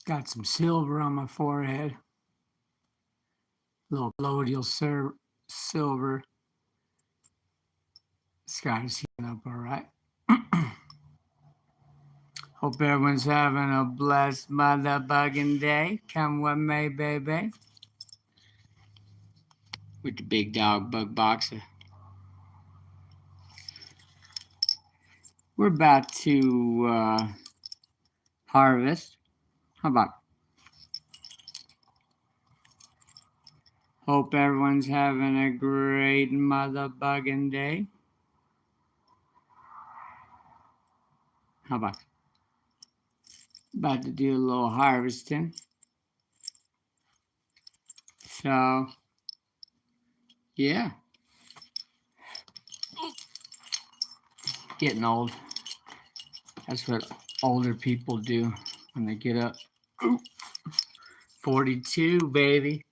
Got some silver on my forehead. Little colloidal silver. Sky's heating up all right. Hope everyone's having a blessed motherfucking day. Come with me, baby. With the big dog bug boxer. We're about to harvest. How about? Hope everyone's having a great motherfucking day. How about? About to do a little harvesting. So, yeah. Getting old. That's what older people do when they get up. Ooh. 42, baby.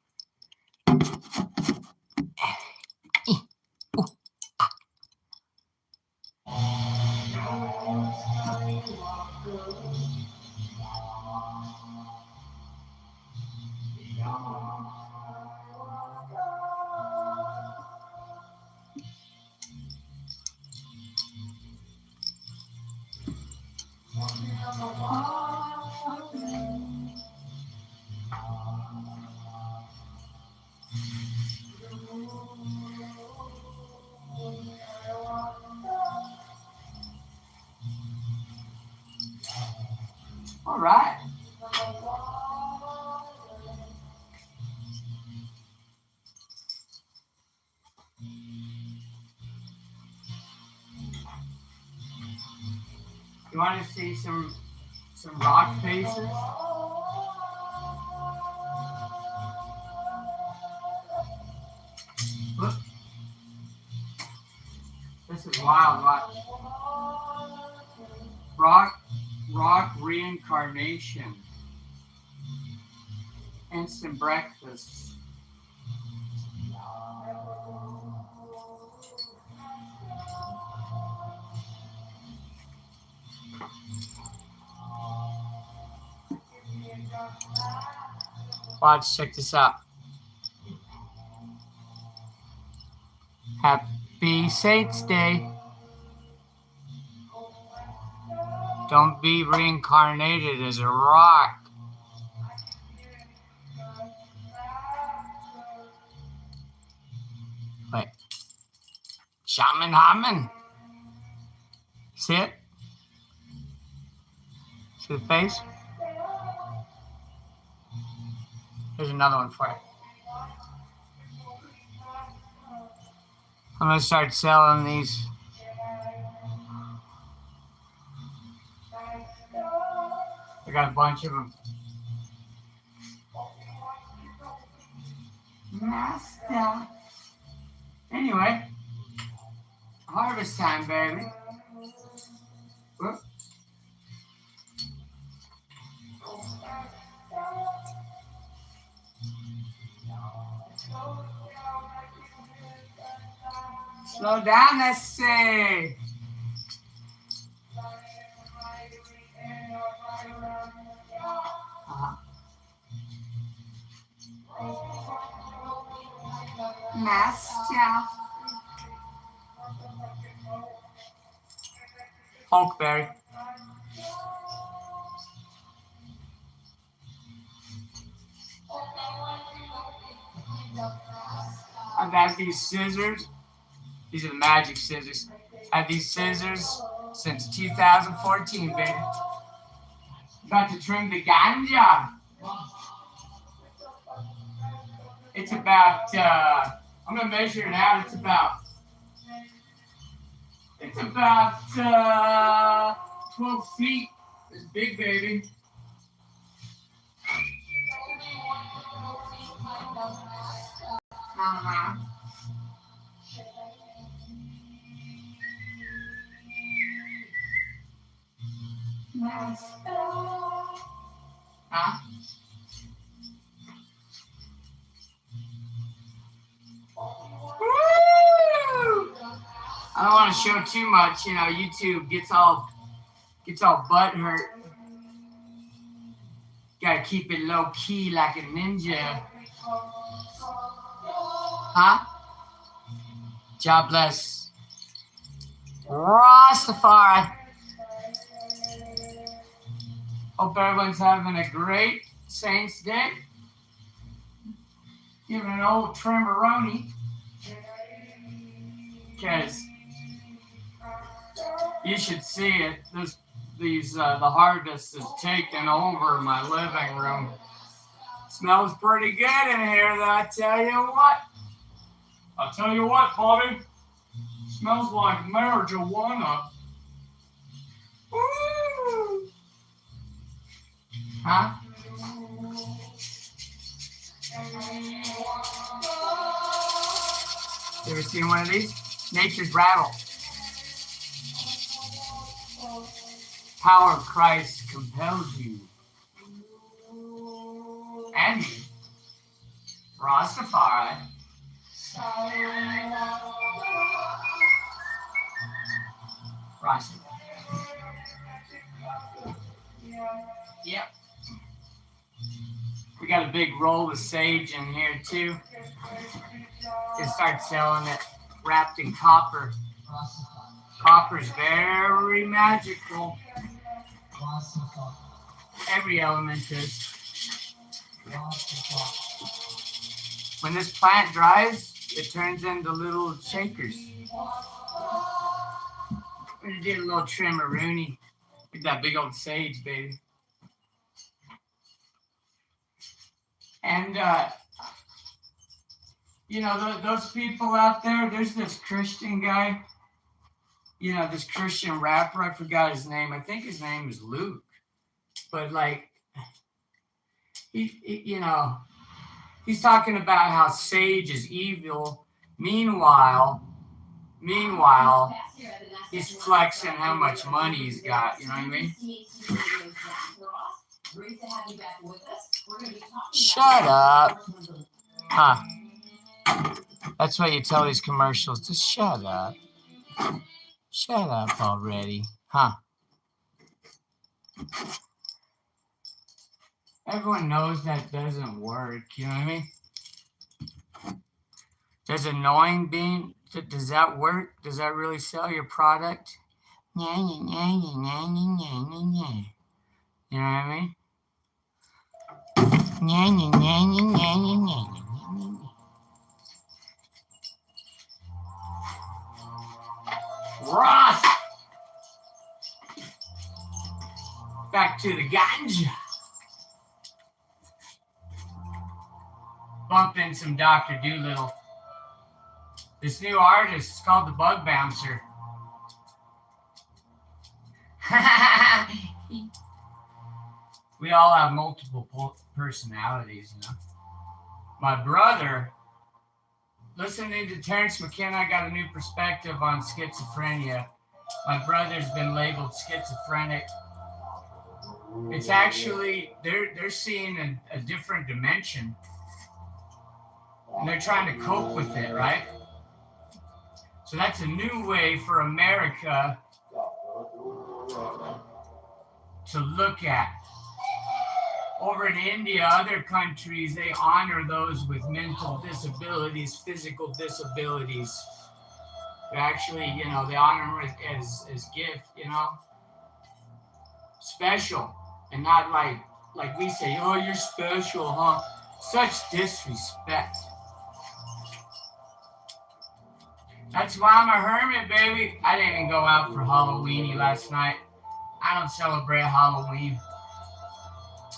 All right. You want to see some rock faces? Look. This is wild. Rock reincarnation. Instant breakfast. Watch, check this out. Happy Saints Day. Don't be reincarnated as a rock. Wait. Shaman Haman. See it? See the face? Here's another one for you. I'm going to start selling these. I got a bunch of them. Master. Anyway, harvest time, baby. Whoop. Slow down, let's see. Master. Hulkberry. I got these scissors. These are the magic scissors. I had these scissors since 2014, baby. About to trim the ganja. It's about, I'm going to measure it out. It's about 12 feet. It's big, baby. Uh-huh. Huh? Woo! I don't want to show too much, you know. YouTube gets all butt hurt. Gotta keep it low key like a ninja. Huh? God bless. Rastafari. Hope everyone's having a great Saints Day. Giving an old trimmeroni. Because you should see it. The harvest is taking over my living room. Smells pretty good in here, though, I tell you what. I'll tell you what, Bobby. Smells like marijuana. Woo! Huh? You ever seen one of these? Nature's rattle. Power of Christ compels you. And me. Rastafari. Rastafari. Yep. We got a big roll of sage in here too. They start selling it wrapped in copper. Copper's very magical. Every element is. When this plant dries, it turns into little shakers. We're gonna do a little trimmeroonie with that big old sage, baby. And, you know, those people out there, there's this Christian guy, you know, this Christian rapper, I forgot his name. I think his name is Luke. But, like, he you know, he's talking about how sage is evil. Meanwhile, he's flexing how much money he's got. You know what I mean? Shut up. Huh. That's what you tell these commercials. Just shut up. Shut up already. Huh. Everyone knows that doesn't work. You know what I mean? Does annoying being, does that work? Does that really sell your product? You know what I mean? Ross! Back to the ganja. Bump in some Dr. Doolittle. This new artist is called the Bug Bouncer. We all have multiple personalities, you know. My brother, listening to Terrence McKenna, I got a new perspective on schizophrenia. My brother's been labeled schizophrenic. It's actually, they're seeing a different dimension. And they're trying to cope with it, right? So that's a new way for America to look at. Over in India, other countries, they honor those with mental disabilities, physical disabilities. They actually, you know, they honor them as gift, you know. Special, and not like we say, oh, you're special, huh? Such disrespect. That's why I'm a hermit, baby. I didn't even go out for Halloweeny last night. I don't celebrate Halloween.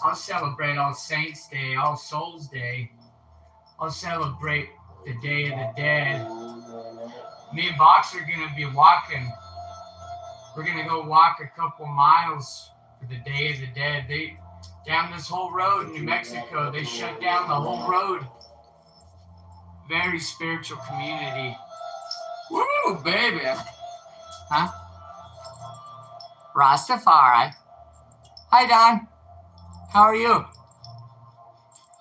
I'll celebrate All Saints Day, All Souls Day. I'll celebrate the Day of the Dead. Me and Box are going to be walking. We're going to go walk a couple miles for the Day of the Dead. Down this whole road in New Mexico, they shut down the whole road. Very spiritual community. Woo, baby. Huh? Rastafari. Hi, Don. How are you?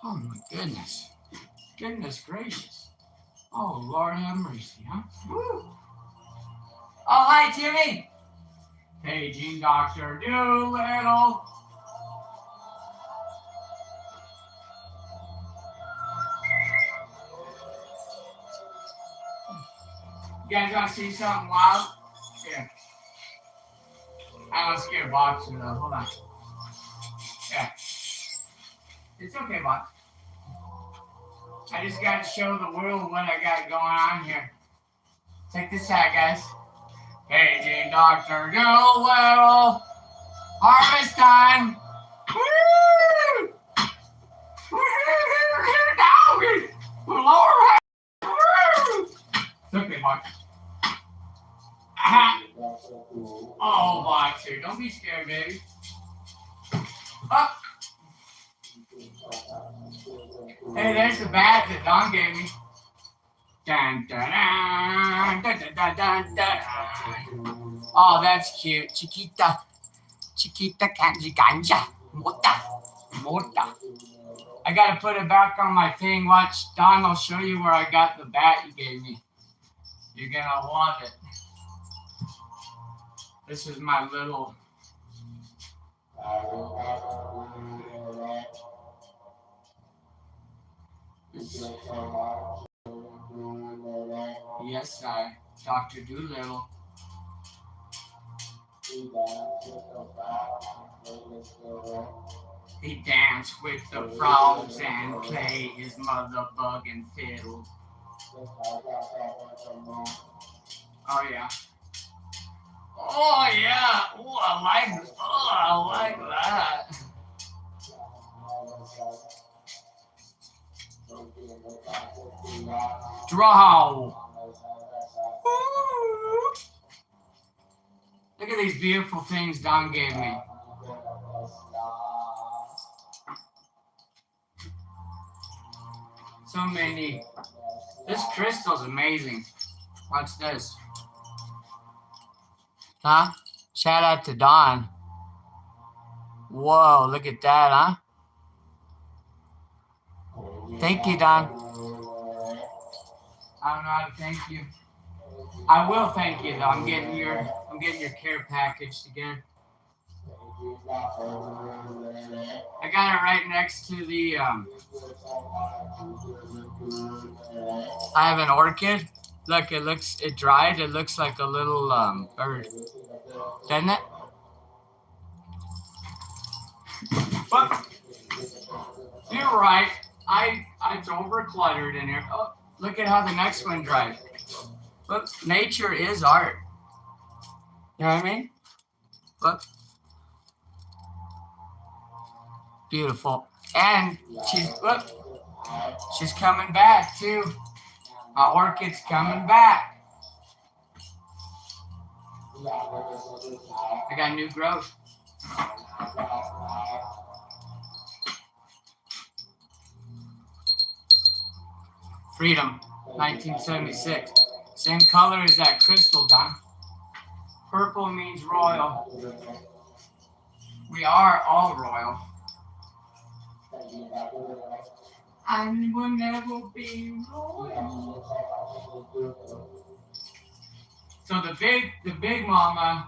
Oh, my goodness. Goodness gracious. Oh, Lord have mercy, huh? Woo. Oh, hi, Timmy. Paging Dr. Doolittle. You guys want to see something wild? Here. I don't scare Boxer though. Hold on. Yeah. It's okay, Box. I just got to show the world what I got going on here. Check this out, guys. Paging Dr. Doolittle. Harvest time. Woo! Lord. It's okay, Boxer. Oh, Boxer. Don't be scared, baby. Up. Hey, there's the bat that Don gave me. Dun, dun, dun, dun, dun, dun, dun. Oh, that's cute. Chiquita. Chiquita kanji ganja. Mota. Mota. I gotta put it back on my thing. Watch, Don, I'll show you where I got the bat you gave me. You're gonna love it. This is my little... Yes, Dr. Doolittle. He danced with the frogs and played his motherfucking fiddle. Oh yeah. Oh yeah. Oh, I like that. Draw. Look at these beautiful things Don gave me. So many. This crystal's amazing. Watch this. Huh? Shout out to Don. Whoa, look at that, huh? Thank you, Don. I don't know how to thank you. I will thank you though. I'm getting your care package together. I got it right next to the I have an orchid. Look, it dried. It looks like a little bird. Doesn't it? But you're right. It's over-cluttered in here. Oh, look at how the next one dried. Look, nature is art. You know what I mean? Look. Beautiful. And she's coming back too. My orchid's coming back. I got new growth. Freedom, 1976. Same color as that crystal, Don. Purple means royal. We are all royal. I will never be royal. So the big mama,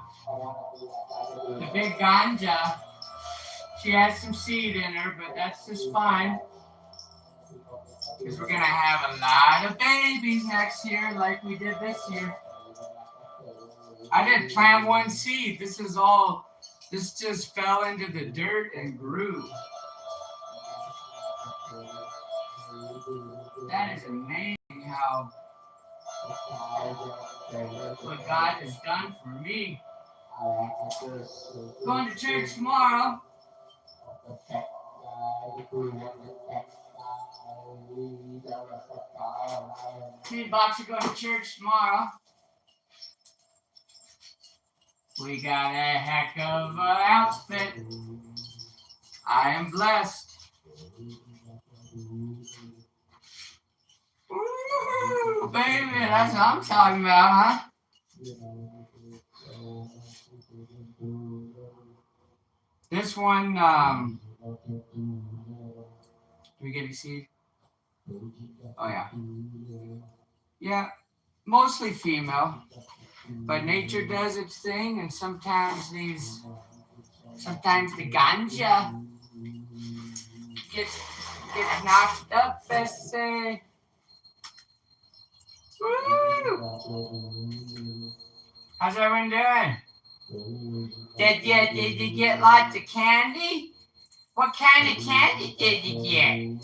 the big ganja, she has some seed in her, but that's just fine. Because we're going to have a lot of babies next year like we did this year. I didn't plant one seed. This just fell into the dirt and grew. That is amazing how what God has done for me. Going to church tomorrow. Me and Boxer going to church tomorrow. We got a heck of an outfit. I am blessed. Ooh, baby, that's what I'm talking about, huh? This one, do we get a seed? Oh, yeah. Yeah, mostly female. But nature does its thing, and sometimes the ganja gets knocked up, let's say. Woo! How's everyone doing? Did you get lots of candy? What kind of candy did you get?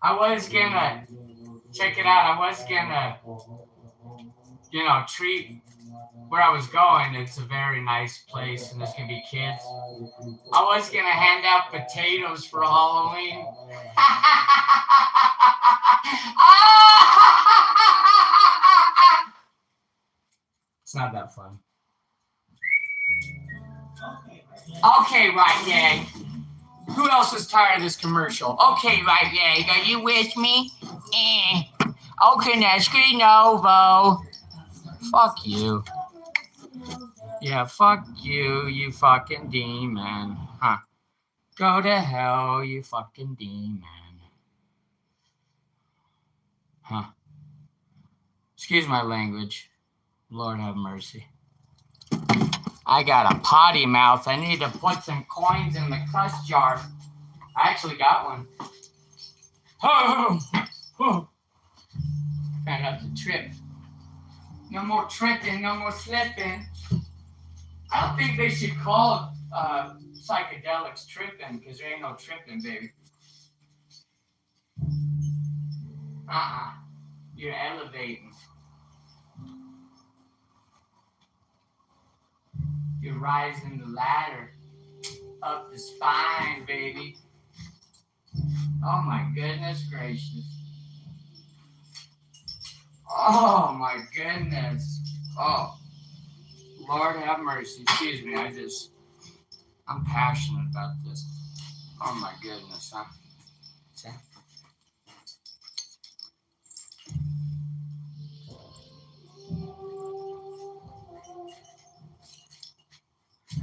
I was gonna, check it out, I was gonna, treat where I was going. It's a very nice place and there's gonna be kids. I was gonna hand out potatoes for Halloween. It's not that fun. Okay, right, yay. Who else is tired of this commercial? Okay, right, yay. Are you with me? Okay, Nesky Novo. Fuck you. Yeah, fuck you, you fucking demon. Huh. Go to hell, you fucking demon. Huh. Excuse my language. Lord have mercy. I got a potty mouth. I need to put some coins in the cuss jar. I actually got one. Oh, Trying not to trip. No more tripping, no more slipping. I don't think they should call psychedelics tripping because there ain't no tripping, baby. You're elevating. You're rising the ladder up the spine, baby. Oh my goodness gracious. Oh my goodness. Oh, Lord have mercy. Excuse me, I'm passionate about this. Oh my goodness, huh?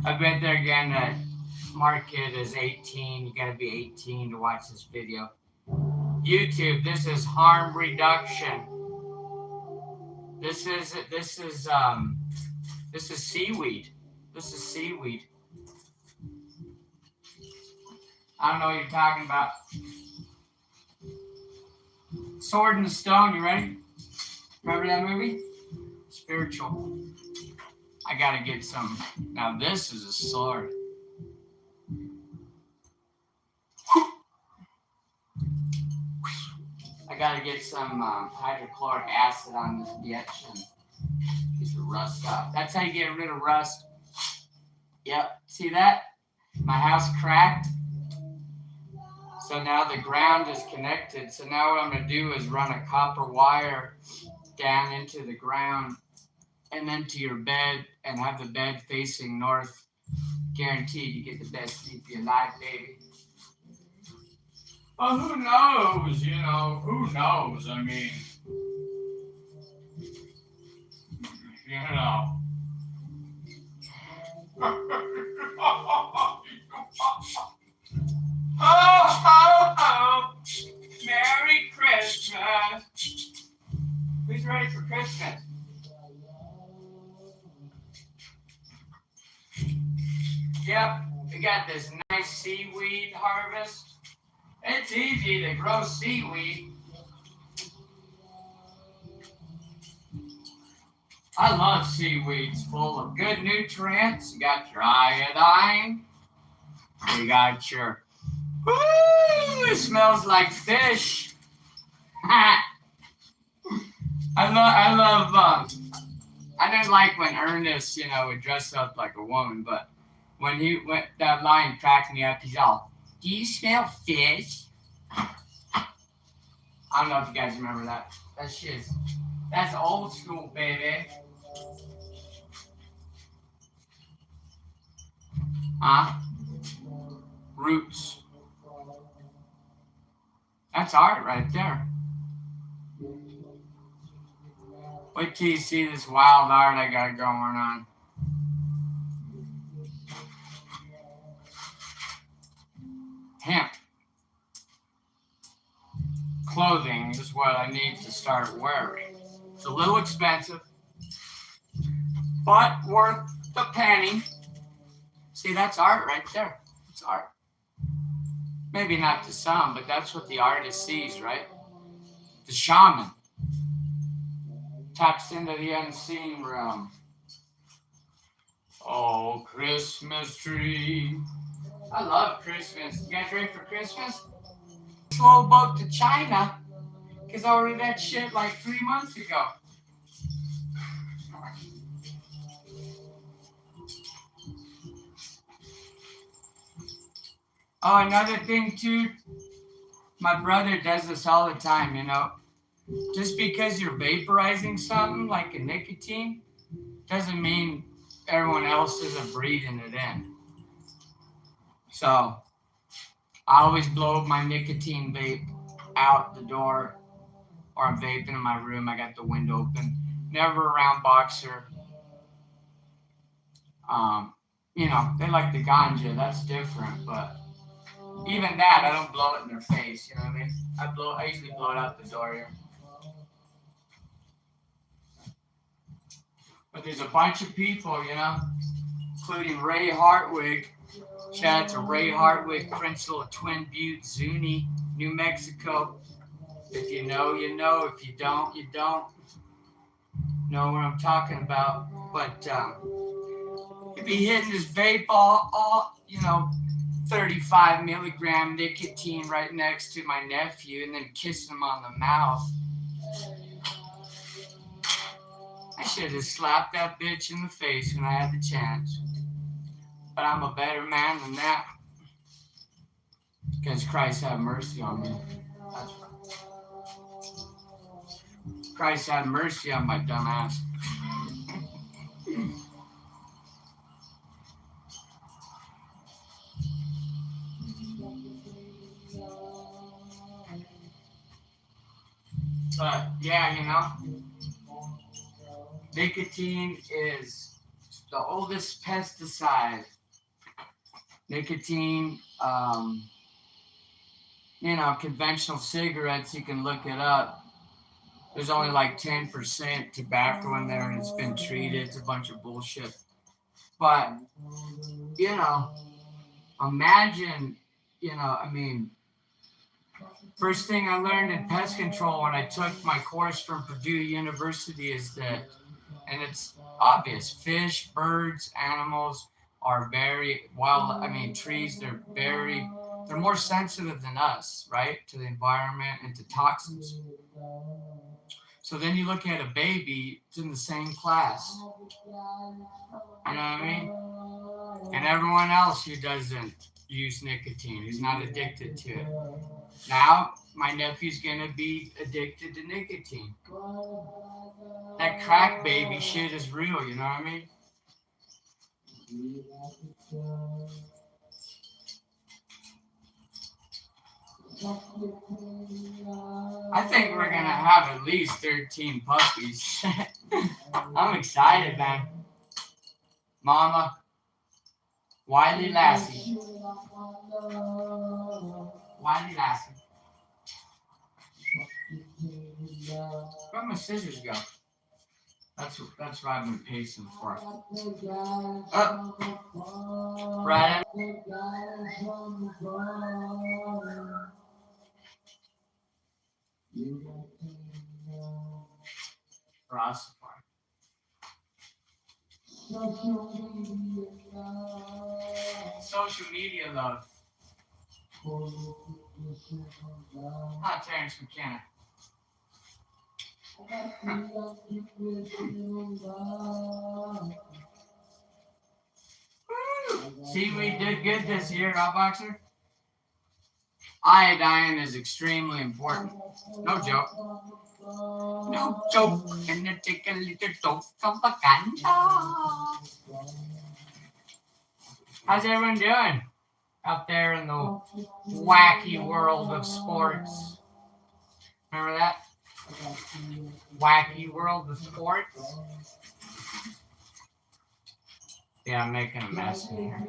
I bet they're gonna mark it as 18. You gotta be 18 to watch this video. YouTube, this is harm reduction. This is seaweed. This is seaweed. I don't know what you're talking about. Sword and Stone, you ready? Remember that movie? Spiritual. I gotta get some. Now this is a sword. I gotta get some hydrochloric acid on this bitch and get the rust out. That's how you get rid of rust. Yep, see that? My house cracked. So now the ground is connected. So now what I'm gonna do is run a copper wire down into the ground and then to your bed and have the bed facing north. Guaranteed you get the best sleep of your life, baby. Well, who knows, who knows, I mean, Oh, Merry Christmas. Who's ready for Christmas? Yep, we got this nice seaweed harvest. It's easy to grow seaweed. I love seaweed. It's full of good nutrients. You got your iodine. You got your, it smells like fish. I didn't like when Ernest, would dress up like a woman, but when that line cracked me up, he's all, do you smell fish? I don't know if you guys remember that. That's old school, baby. Roots. That's art right there. Wait till you see this wild art I got going on. Hemp. Clothing is what I need to start wearing. It's a little expensive, but worth the penny. See, that's art right there. It's art. Maybe not to some, but that's what the artist sees, right? The shaman. Taps into the unseen realm. Oh, Christmas tree. I love Christmas. You guys ready for Christmas? Slow boat to China, because I ordered that shit like 3 months ago. Oh, another thing too, my brother does this all the time, you know. Just because you're vaporizing something like a nicotine doesn't mean everyone else isn't breathing it in. So I always blow my nicotine vape out the door, or I'm vaping in my room. I got the window open. Never around Boxer. You know, they like the ganja. That's different, but even that, I don't blow it in their face. You know what I mean? I usually blow it out the door here. But there's a bunch of people, you know, including Ray Hartwig. Shout out to Ray Hartwig, principal of Twin Butte, Zuni, New Mexico. If you know, you know. If you don't, you don't know what I'm talking about. But if he hitting his vape all, you know, 35 milligram nicotine right next to my nephew and then kissing him on the mouth. I should have slapped that bitch in the face when I had the chance. But I'm a better man than that. Because Christ have mercy on me. That's right. Christ have mercy on my dumb ass. But yeah, you know, nicotine is the oldest pesticide. Nicotine, you know, conventional cigarettes, you can look it up. There's only like 10% tobacco in there and it's been treated. It's a bunch of bullshit. But, you know, imagine, you know, I mean, first thing I learned in pest control when I took my course from Purdue University is that, and it's obvious, fish, birds, animals are trees, they're more sensitive than us, right? To the environment and to toxins. So then you look at a baby, it's in the same class. You know what I mean? And everyone else who doesn't use nicotine, who's not addicted to it. Now, my nephew's gonna be addicted to nicotine. That crack baby shit is real, you know what I mean? I think we're gonna have at least 13 puppies. I'm excited, man. Mama, Wiley Lassie. Wiley Lassie. Where'd my scissors go? That's what I've been pacing for. Right. Rastafari. Social media love. Not Terrence McKenna. See, we did good this year, huh, Boxer? Iodine is extremely important. No joke. No joke. And then take a little dose of ganja. How's everyone doing out there in the wacky world of sports? Remember that? Wacky world of sports? Yeah, I'm making a mess in here.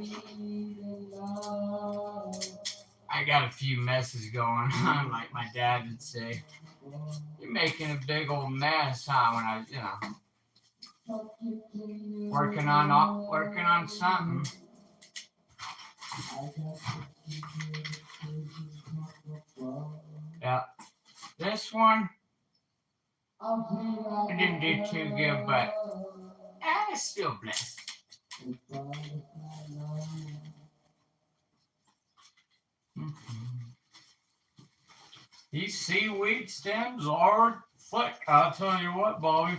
I got a few messes going on, like my dad would say. You're making a big old mess, huh? When I, working on something. Yeah. This one, I didn't do too good, but I'm still blessed. These seaweed stems are thick. I'll tell you what, Bobby.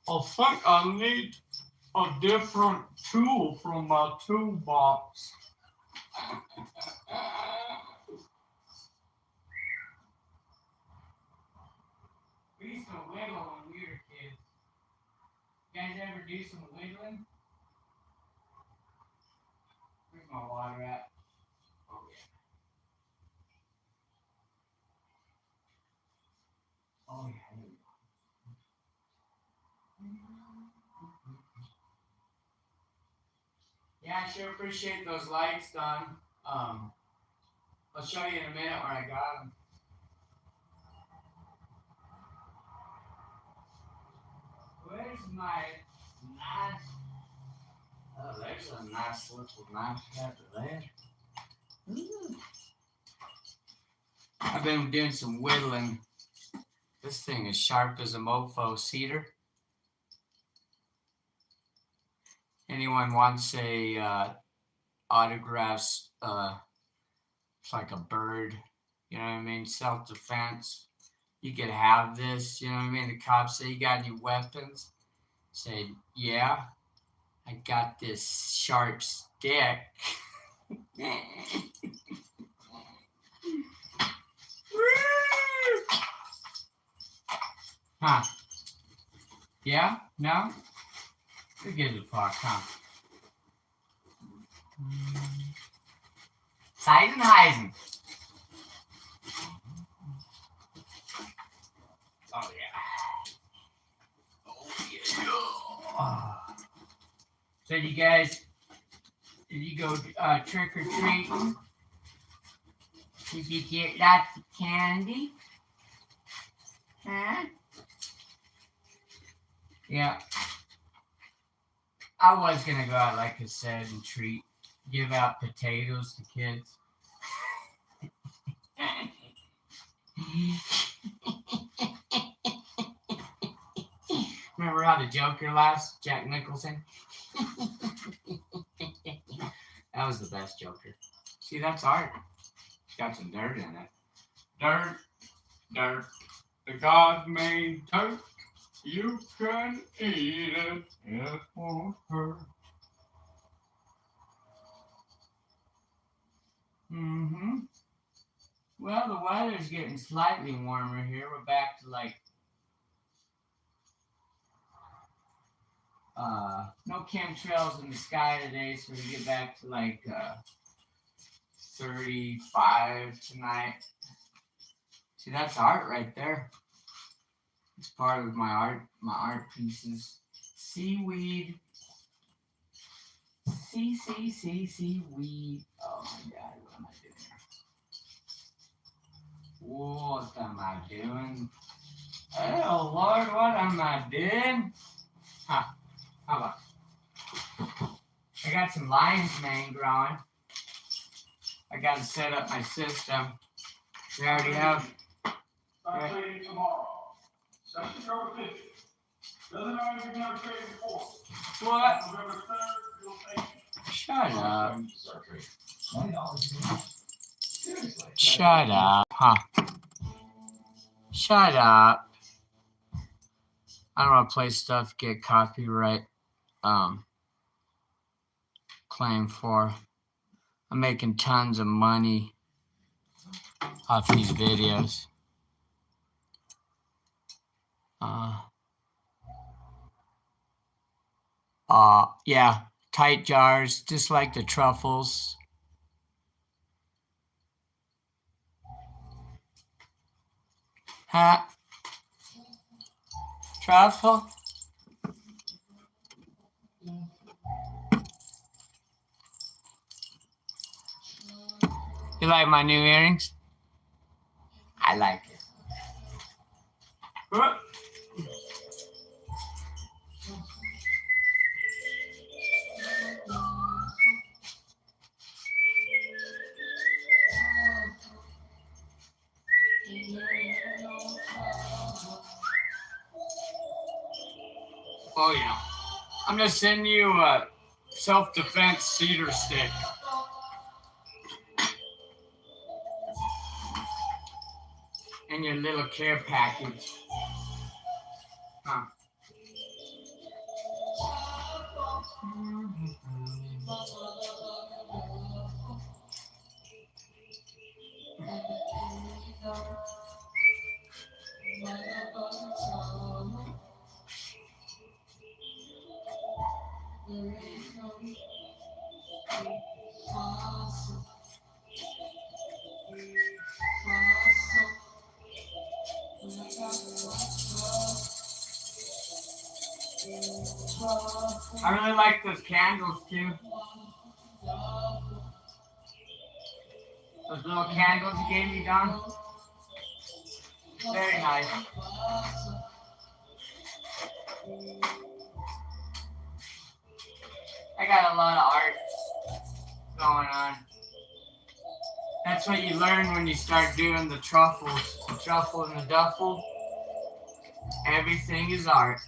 I think I need a different tool from my toolbox. We used to wiggle when we were kids. You guys ever do some wiggling? Where's my water at? Oh, yeah. Oh, yeah. Yeah, I sure appreciate those likes, Don. I'll show you in a minute where I got them. Where's my nice? Oh, there's a nice little knife after that. I've been doing some whittling. This thing is sharp as a mofo cedar. Anyone wants a autographs? It's like a bird. You know what I mean? Self-defense. You could have this. You know what I mean? The cops say, "You got any weapons?" Say, "Yeah, I got this sharp stick." Huh? Yeah? No? Who gives a fuck, huh? Seisenheisen. Oh, yeah. Oh, yeah. So you guys, did you go trick or treating? Did you get lots of candy? Huh? Yeah. I was gonna go out, like I said, and give out potatoes to kids. Remember how the Joker laughs, Jack Nicholson? That was the best Joker. See, that's art. It's got some dirt in it. Dirt, dirt. The God made dirt. You can eat it. It won't hurt. Mm-hmm. Well, the weather's getting slightly warmer here. We're back to like no chemtrails in the sky today, so we get back to like 35 tonight. See, that's art right there. It's part of my art pieces. Seaweed. Seaweed. Oh my God, what am I doing? What am I doing? Oh Lord, what am I doing? Huh, how about? I got some lion's mane growing. I got to set up my system. We already have. Right. Tomorrow. September 50th. Doesn't matter if you've never traded before. What? November 3rd, you'll take it. Shut up. Shut up, huh? Shut up. I don't want to play stuff get copyright claim for. I'm making tons of money off these videos. Yeah, tight jars, just like the truffles. Huh? Truffle? You like my new earrings? I like it. What? Oh yeah. I'm gonna send you a self-defense cedar stick. In your little care package. Huh. I really like those candles too. Those little candles you gave me, Don. Very nice. I got a lot of art going on. That's what you learn when you start doing the truffles. The truffle and the duffel. Everything is art.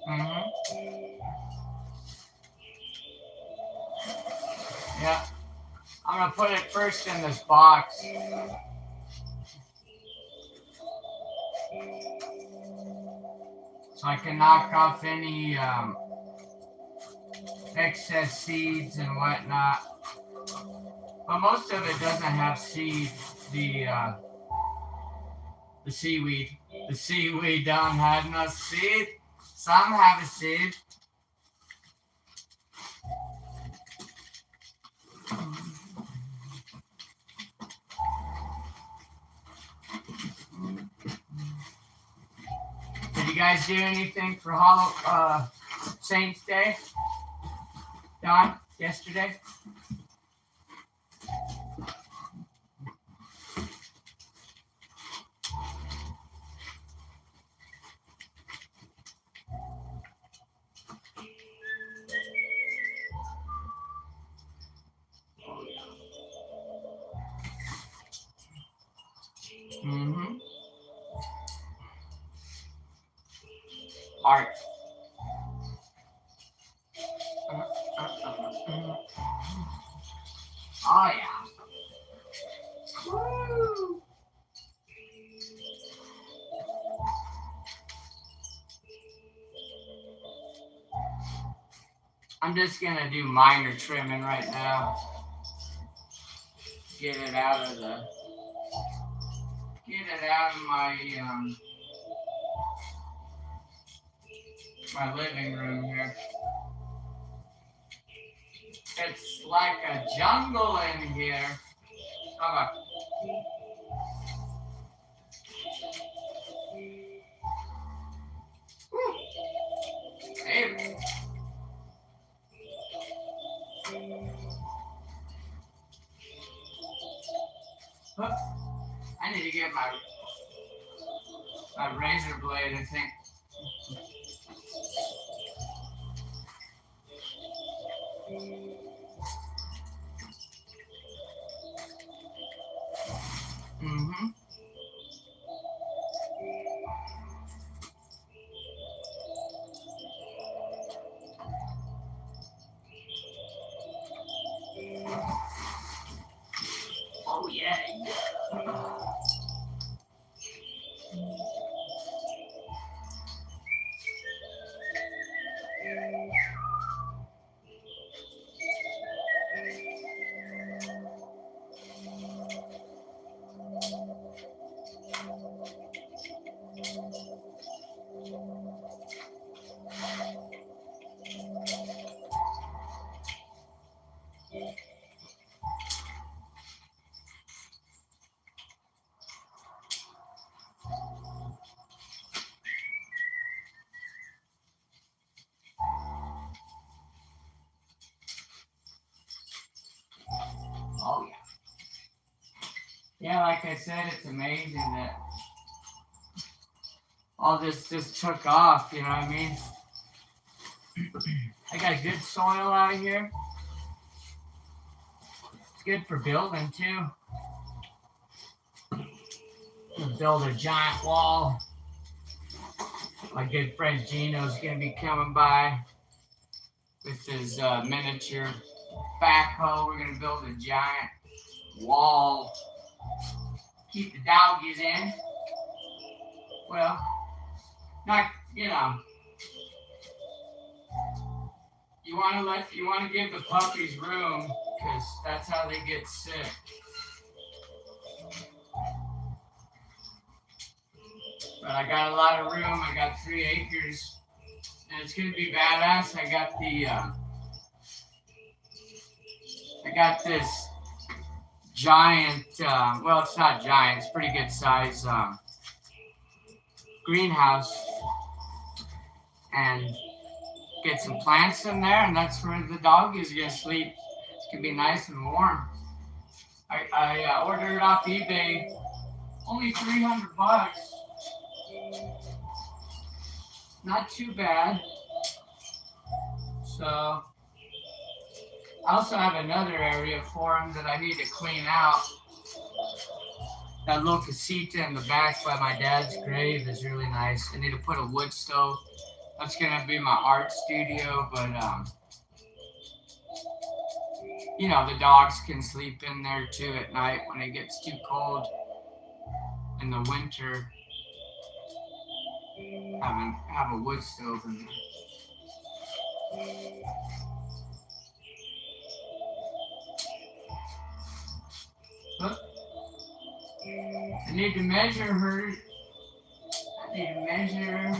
Mm-hmm. Yeah. I'm going to put it first in this box. So I can knock off any excess seeds and whatnot. But most of it doesn't have seed. The seaweed. The seaweed don't have no seed. Some have a seed. Did you guys do anything for Saints Day? Don, yesterday? Mm-hmm. Art. Oh yeah. Woo! I'm just gonna do minor trimming right now. Get it out of my my living room here. It's like a jungle in here. Okay. Hey. I need to get my razor blade, I think. Mm-hmm. Oh yeah. Oh yeah. Yeah, like I said, it's amazing that all this just took off, you know what I mean? I got good soil out here. It's good for building too. Gonna build a giant wall. My good friend Gino's gonna be coming by with his miniature backhoe. We're gonna build a giant wall. Keep the doggies in. Well, not you want to give the puppies room because that's how they get sick. But I got a lot of room. I got 3 acres, and it's gonna be badass. I got this giant. Well, it's not giant. It's pretty good size greenhouse, and get some plants in there, and that's where the dog is gonna sleep. It's gonna be nice and warm. I ordered it off eBay, only $300. Not too bad. So I also have another area for him that I need to clean out. That little casita in the back by my dad's grave is really nice. I need to put a wood stove. That's gonna be my art studio, but the dogs can sleep in there too at night when it gets too cold in the winter. Have a wood stove in there. Look, I need to measure her. I need to measure her.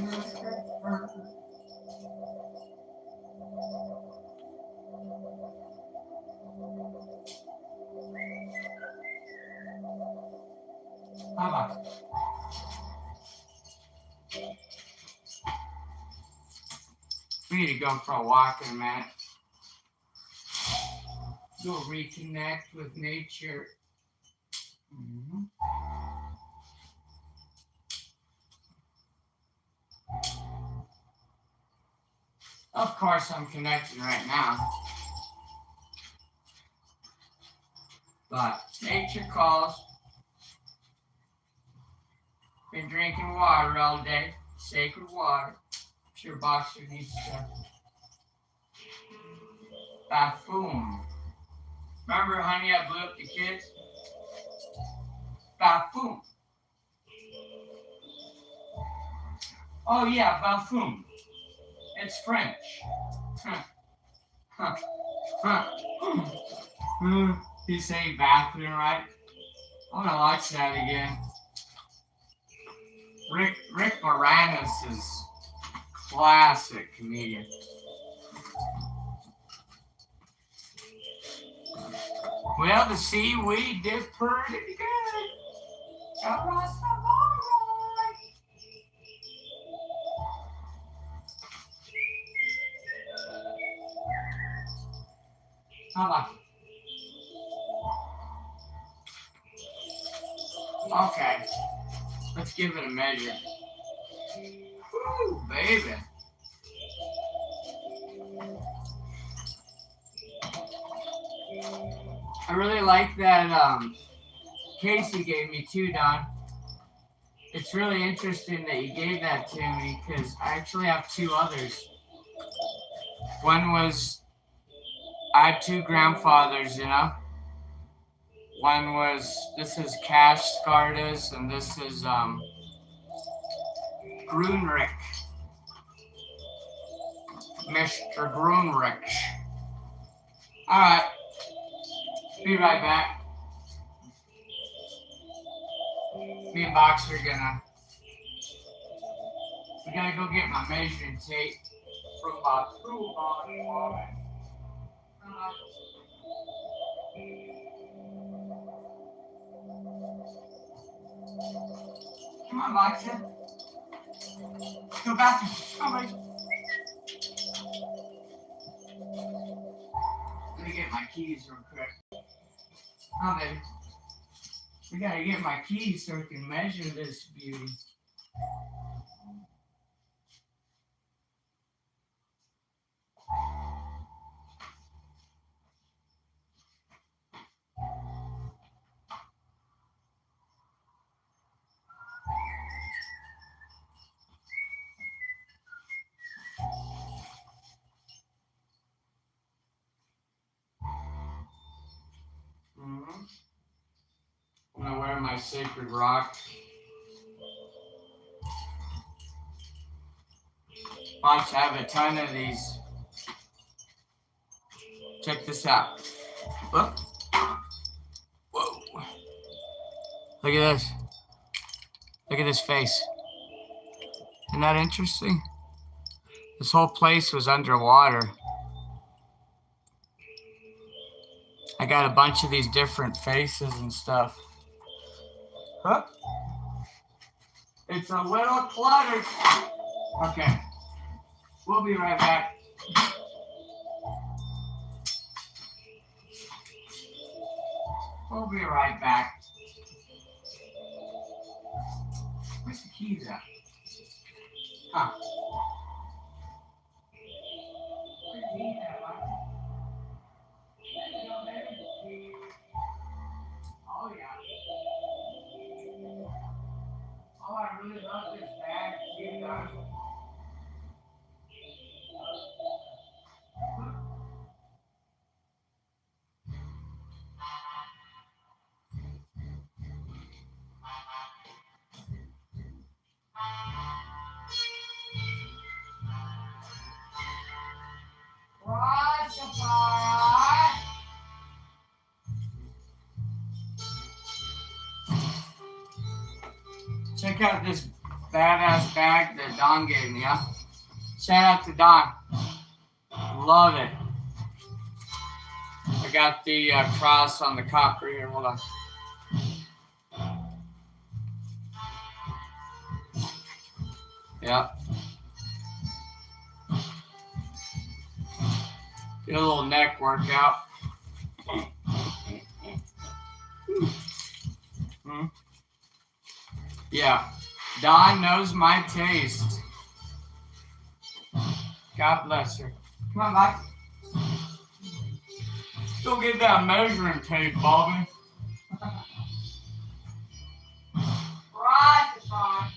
How about? We need to go for a walk in a minute. Go reconnect with nature. Mm-hmm. Of course, I'm connected right now. But nature calls. Been drinking water all day. Sacred water. I'm sure Boxer needs to. Buffoon. Remember, honey, I blew up the kids? Buffoon. Oh, yeah, buffoon. It's French. He's saying bathroom, right? I'm gonna watch that again. Rick Moranis is classic comedian. Well, the seaweed did pretty good. Across the water. How about it? Okay, let's give it a measure. Woo, baby. I really like that Casey gave me too, Don. It's really interesting that you gave that to me because I actually have 2 others. One was, I had 2 grandfathers, One was, this is Cash Scardas, and this is Grunrich. Mr. Grunrich. Alright. Be right back. Me and Boxer we gotta go get my measuring tape from my tool box. Come on, Boxer. Go back. Come on. Let me get my keys real quick. Oh, baby. We gotta get my keys so we can measure this beauty. Where my sacred rock. Watch, I have a ton of these. Check this out. Look. Whoa. Look at this. Look at this face. Isn't that interesting? This whole place was underwater. I got a bunch of these different faces and stuff. Huh? It's a little cluttered. Okay. We'll be right back. We'll be right back. Where's the keys at? Huh. Where's the keys at, Mike? Oh, yeah. Oh, I really love this bag. See, guys. Check out this badass bag that Don gave me, huh? Shout out to Don. Love it. I got the cross on the cock right here. Hold on. Yeah. Get a little neck workout. Yeah. Dawn knows my taste. God bless her. Come on, Mike. Go get that measuring tape, Bobby. Right, Dawn.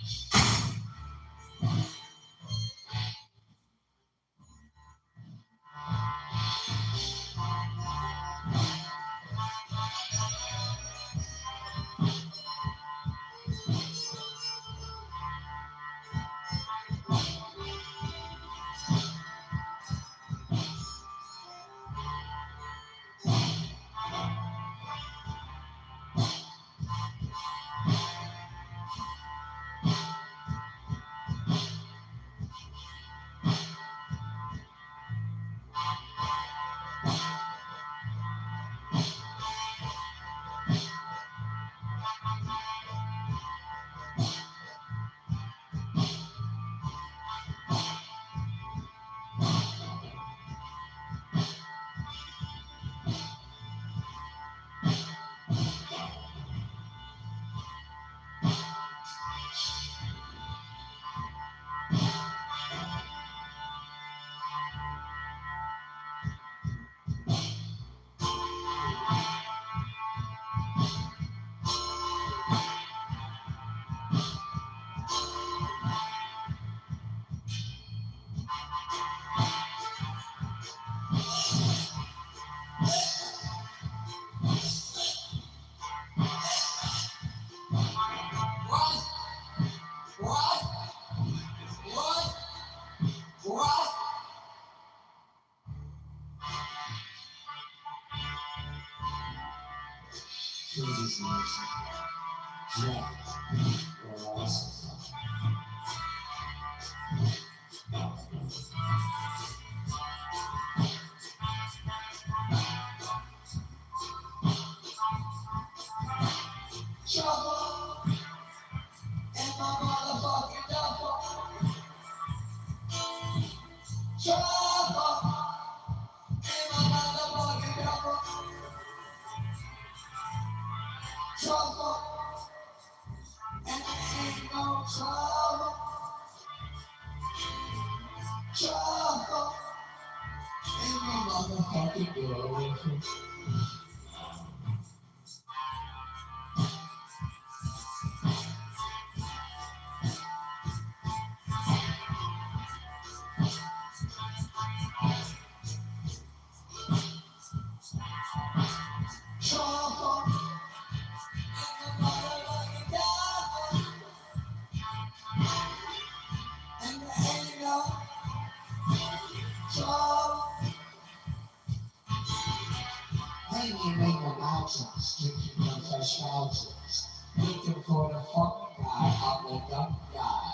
Hanging in the mountains, drinking from fresh fountains, looking for the funk guy, I'm the dumb guy,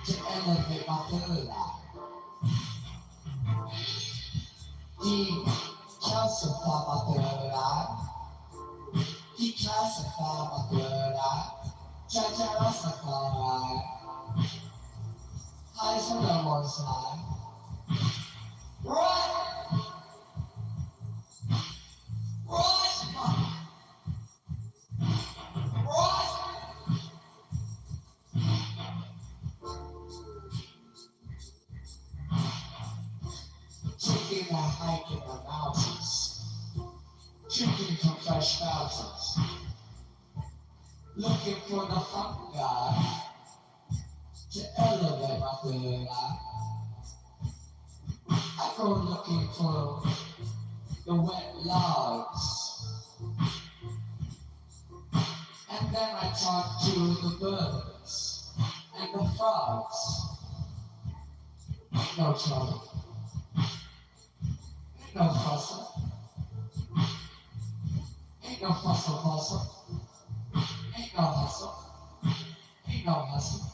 to elevate my third eye. Decalcify my third eye. Declassify my third eye. Rastafari. High from the one side. Right. Taking a hike in the mountains, drinking from fresh fountains, looking for the funk guy to elevate my third eye. I go looking for the wet logs, and then I talk to the birds and the frogs. Ain't no trouble. Ain't no fussle. Ain't no fussle bustle. Ain't no hustle. Ain't no hustle.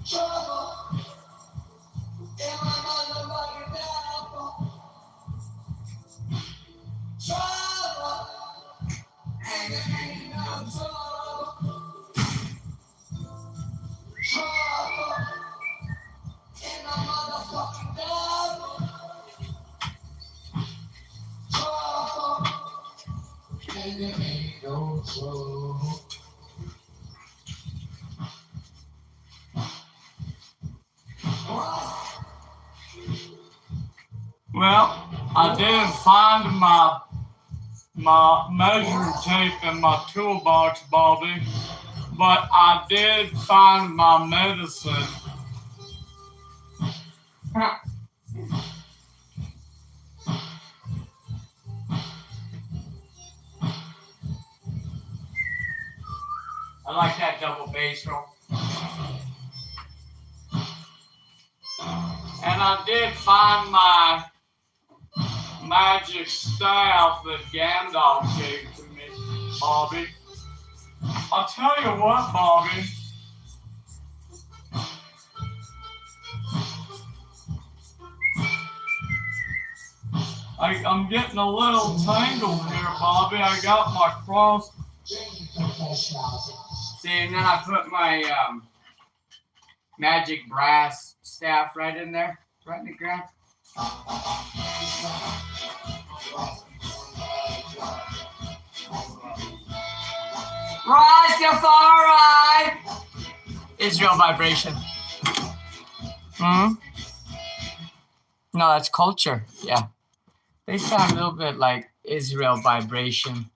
Trouble in my motherfucking downfall. Trouble, and there ain't no trouble. Trouble in my motherfucking downfall. Trouble, and there ain't no trouble. Well, I didn't find my measuring tape in my toolbox, Bobby, but I did find my medicine. I like that double bass roll. And I did find my magic staff that Gandalf gave to me, Bobby. I'll tell you what, Bobby. I'm getting a little tangled here, Bobby. I got my cross. See, and then I put my magic brass staff right in there, right in the ground. Rastafari! Israel vibration. No, that's culture. Yeah. They sound a little bit like Israel vibration.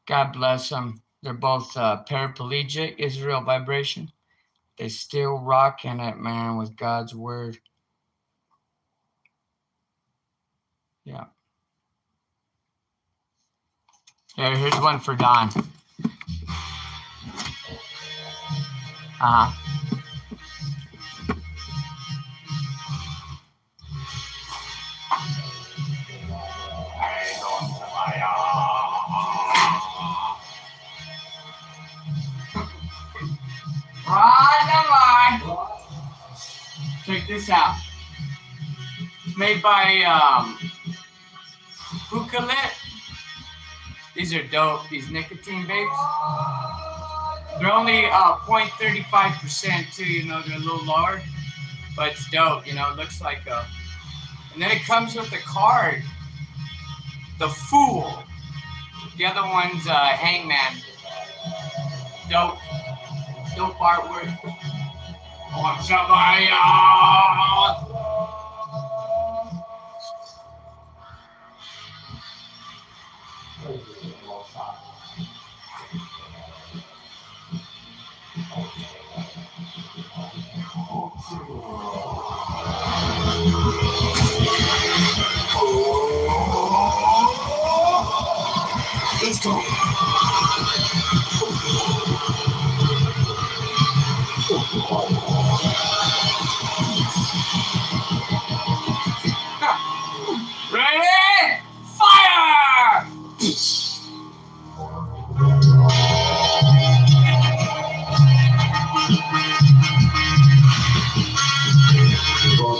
God bless them. They're both paraplegic, Israel vibration. They still rocking it, man, with God's word. Yeah. Here's one for Don. Check this out. It's made by Bukalit. These are dope, these nicotine vapes. They're only 0.35% too, you know, they're a little lower. But it's dope, you know, it looks like a... And then it comes with a card. The Fool. The other one's Hangman. Dope. Dope artwork. What's up, Let's go. Ready? Fire! Oh,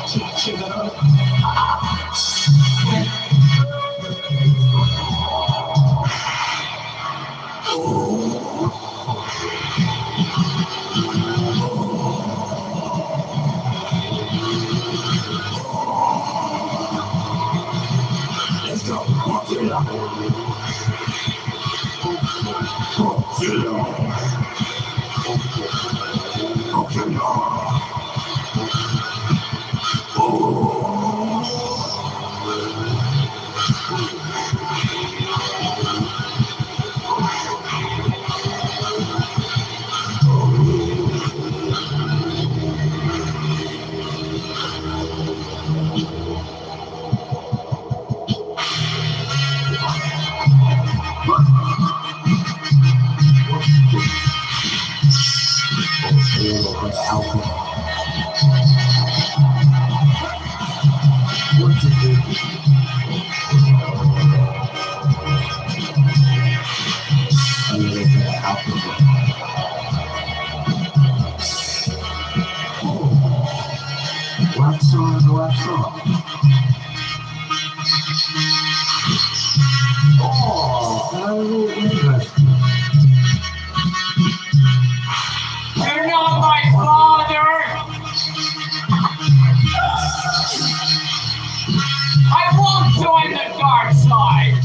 that's Wax on, wax off. Oh, very interesting. You're not my father! I won't join the dark side!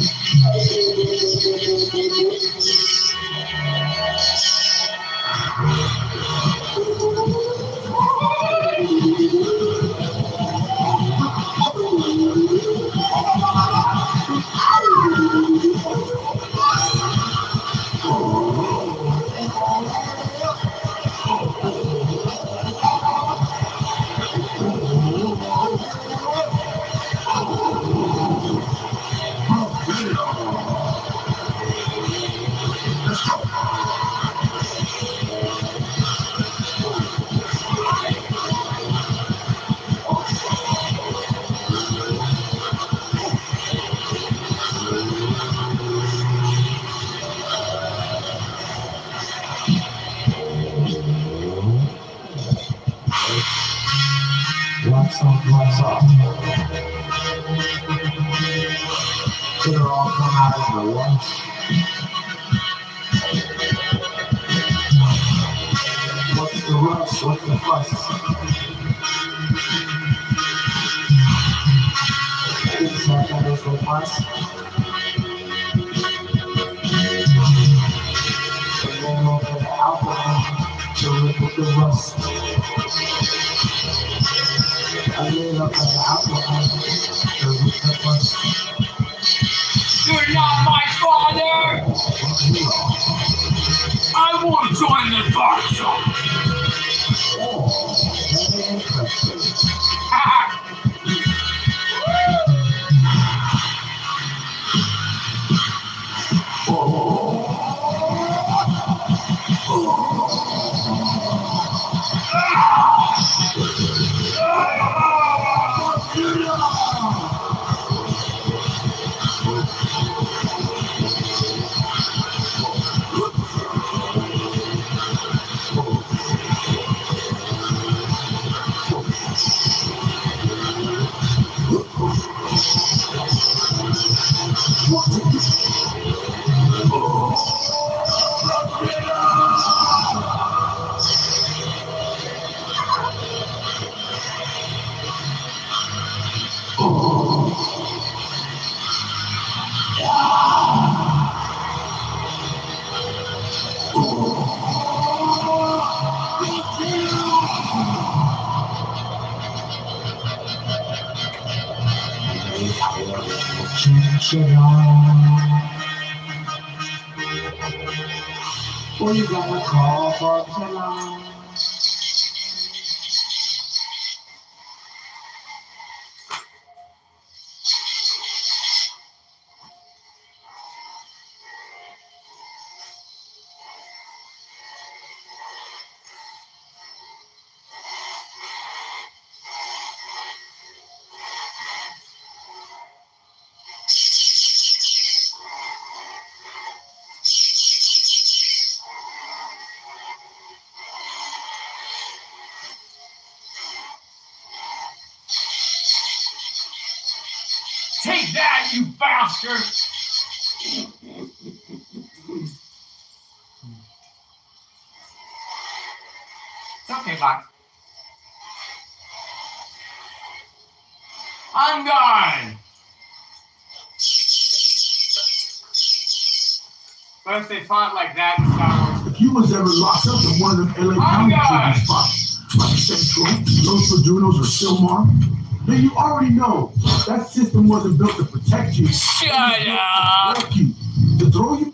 Wax on, wax off. It'll all come out of the wash. What's the rush? What's the fuss? It's not that it's the fuss. And then we'll get the alcohol to remove the rust. I laid up on the alcohol to remove the rust. You're not my father! I won't join the dark side! Oh, very interesting. Or you gotta call for killer. Take that, you bastard! It's okay, Box. I'm gone! What if they fought like that in Star Wars? If you was ever locked up in one of them LA County prison spots, like Central, Los Padunos, or Silmar, then you already know that system wasn't built to protect you. Shut up! To you, to throw you.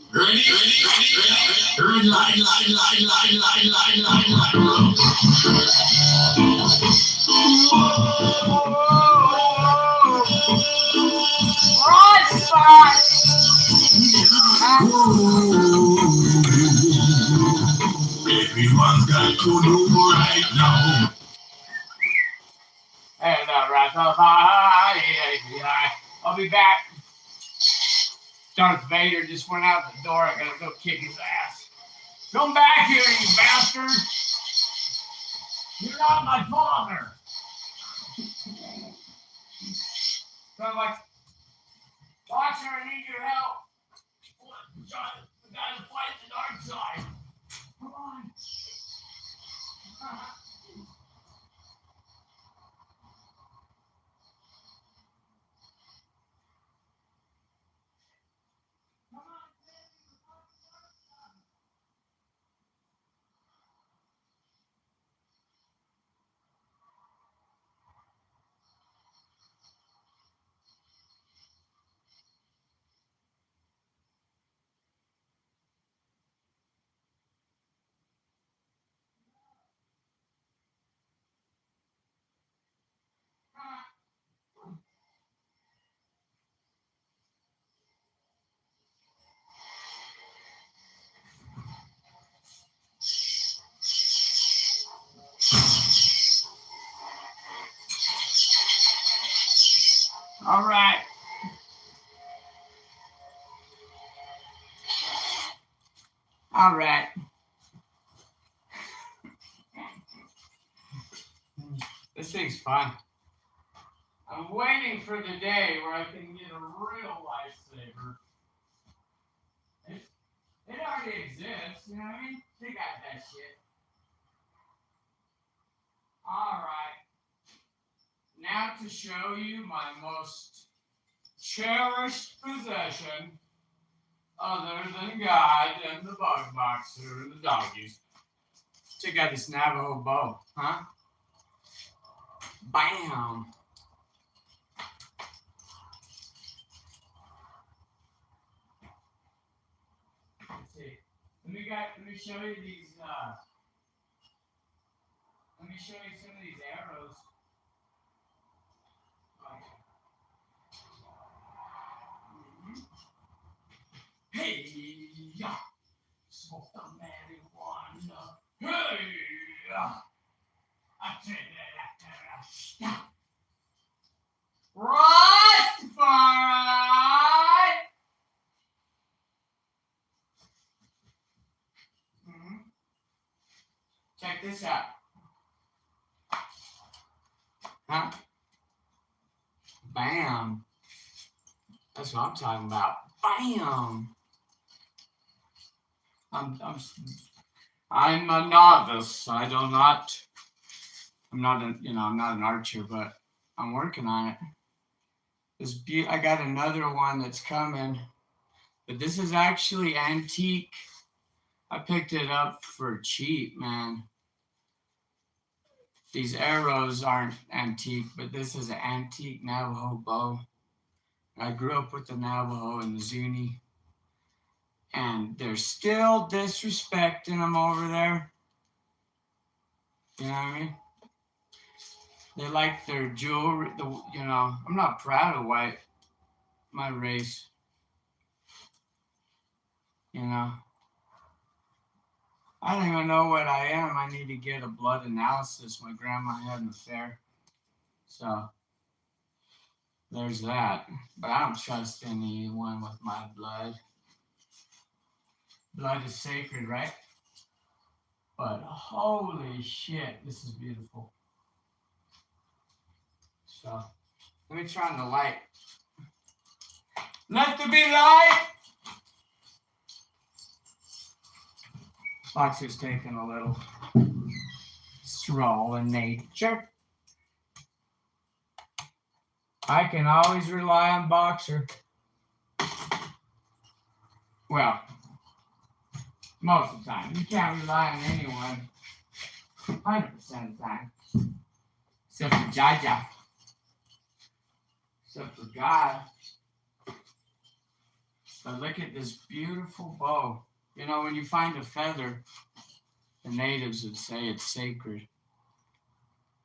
Everyone's got to know right now. And I'll be back. Darth Vader just went out the door. I gotta go kick his ass. Come back here, you bastard! You're not my father! So I'm like, Watcher, I need your help. We gotta fight the dark side. Come on. All right. All right. This thing's fun. I'm waiting for the day where I can get a real lifesaver. It already exists, you know what I mean? They got that shit. All right. Now to show you my most cherished possession, other than God and the bug boxer and the doggies. Check out this Navajo bow, huh? Bam! Let's see. Let me show you these. Let me show you some of these arrows. Hey, yeah. Smoke the marijuana. Hey, yeah. I tell you that. Rastafari. Check this out. Huh? Bam. That's what I'm talking about. Bam. I'm a novice. I'm not an archer, but I'm working on it. I got another one that's coming, but this is actually antique. I picked it up for cheap, man. These arrows aren't antique, but this is an antique Navajo bow. I grew up with the Navajo and the Zuni, and they're still disrespecting them over there. You know what I mean? They like their jewelry. I'm not proud of my race. I don't even know what I am. I need to get a blood analysis. My grandma had an affair. So there's that. But I don't trust anyone with my blood. Blood is sacred, right? But holy shit, this is beautiful. So let me turn on the light. Let there be light! Boxer's taking a little stroll in nature. I can always rely on Boxer. Well, most of the time. You can't rely on anyone 100% of the time. Except for Jaja. Except for God. But look at this beautiful bow. You know, when you find a feather, the natives would say it's sacred.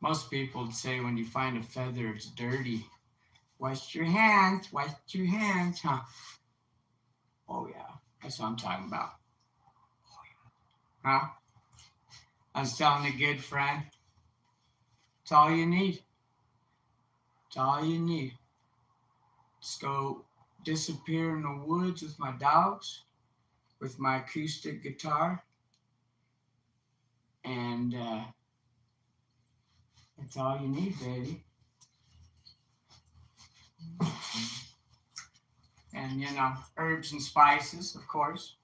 Most people would say when you find a feather, it's dirty. Wash your hands, huh? Oh, yeah. That's what I'm talking about. Huh? I was telling a good friend, it's all you need. It's all you need. Just go disappear in the woods with my dogs, with my acoustic guitar, and that's all you need, baby. And, herbs and spices, of course.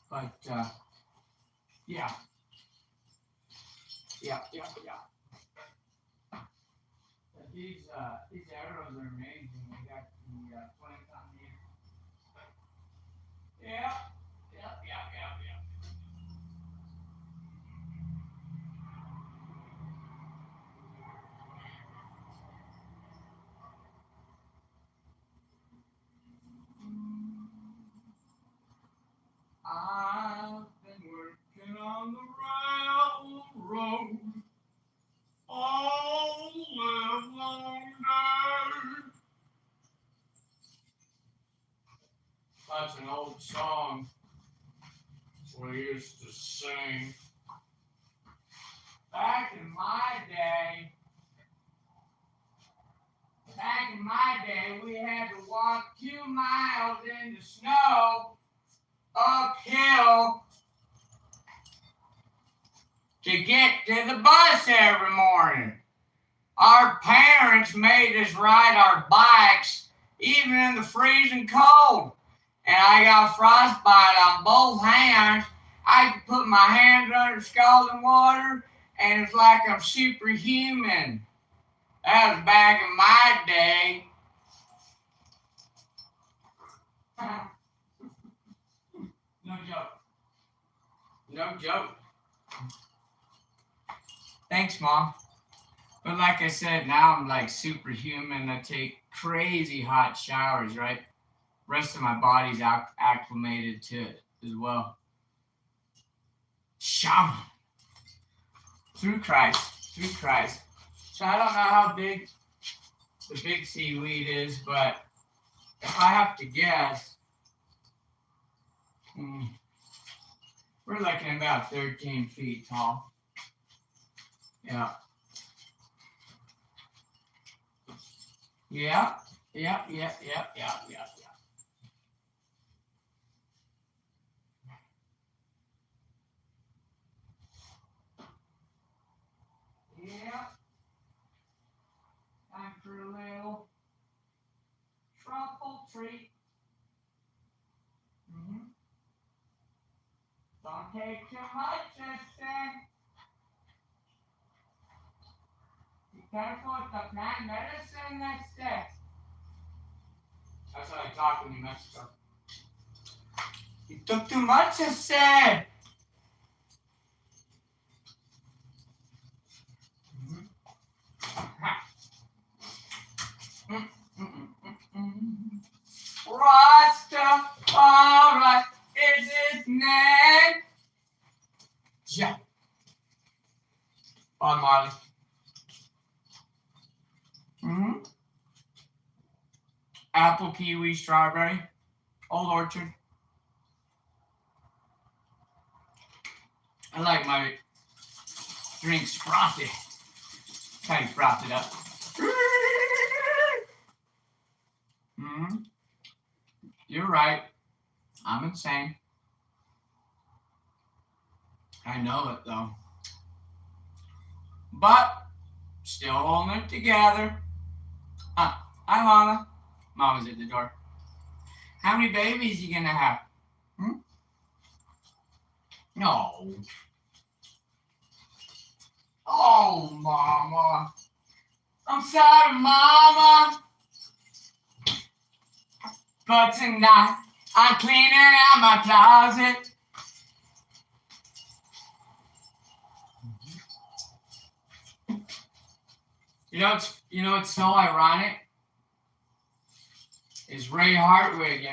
But, yeah. But these arrows are amazing. They got the points on here. Yeah. I've been working on the railroad all live long day. That's an old song we used to sing. Back in my day, we had to walk 2 miles in the snow uphill to get to the bus every morning. Our parents made us ride our bikes even in the freezing cold. And I got frostbite on both hands. I could put my hands under scalding water and it's like I'm superhuman. That was back in my day. No joke. No joke. Thanks, Mom. But like I said, now I'm like superhuman. I take crazy hot showers, right? Rest of my body's acclimated to it as well. Shaman. Through Christ. So I don't know how big the big seaweed is, but if I have to guess, we're looking about 13 feet tall. Yeah. Yeah. Yeah. Time for a little truffle treat. Don't take too much, sister. Be careful with the plant medicine next day. That's how I talk in New Mexico. You took too much, sister. Rastafari is his name. Yeah. Bob Marley. Mm-hmm. Apple, kiwi, strawberry. Old Orchard. I like my drinks frothy. Kind of froth it up. Mm-hmm. You're right. I'm insane. I know it though. But still holding it together. Hi, Mama. Mama's at the door. How many babies you gonna have? Hmm? No. Oh, Mama. I'm sorry, Mama. But tonight, I'm cleaning out my closet. You know, it's so ironic. Is Ray Hartwig,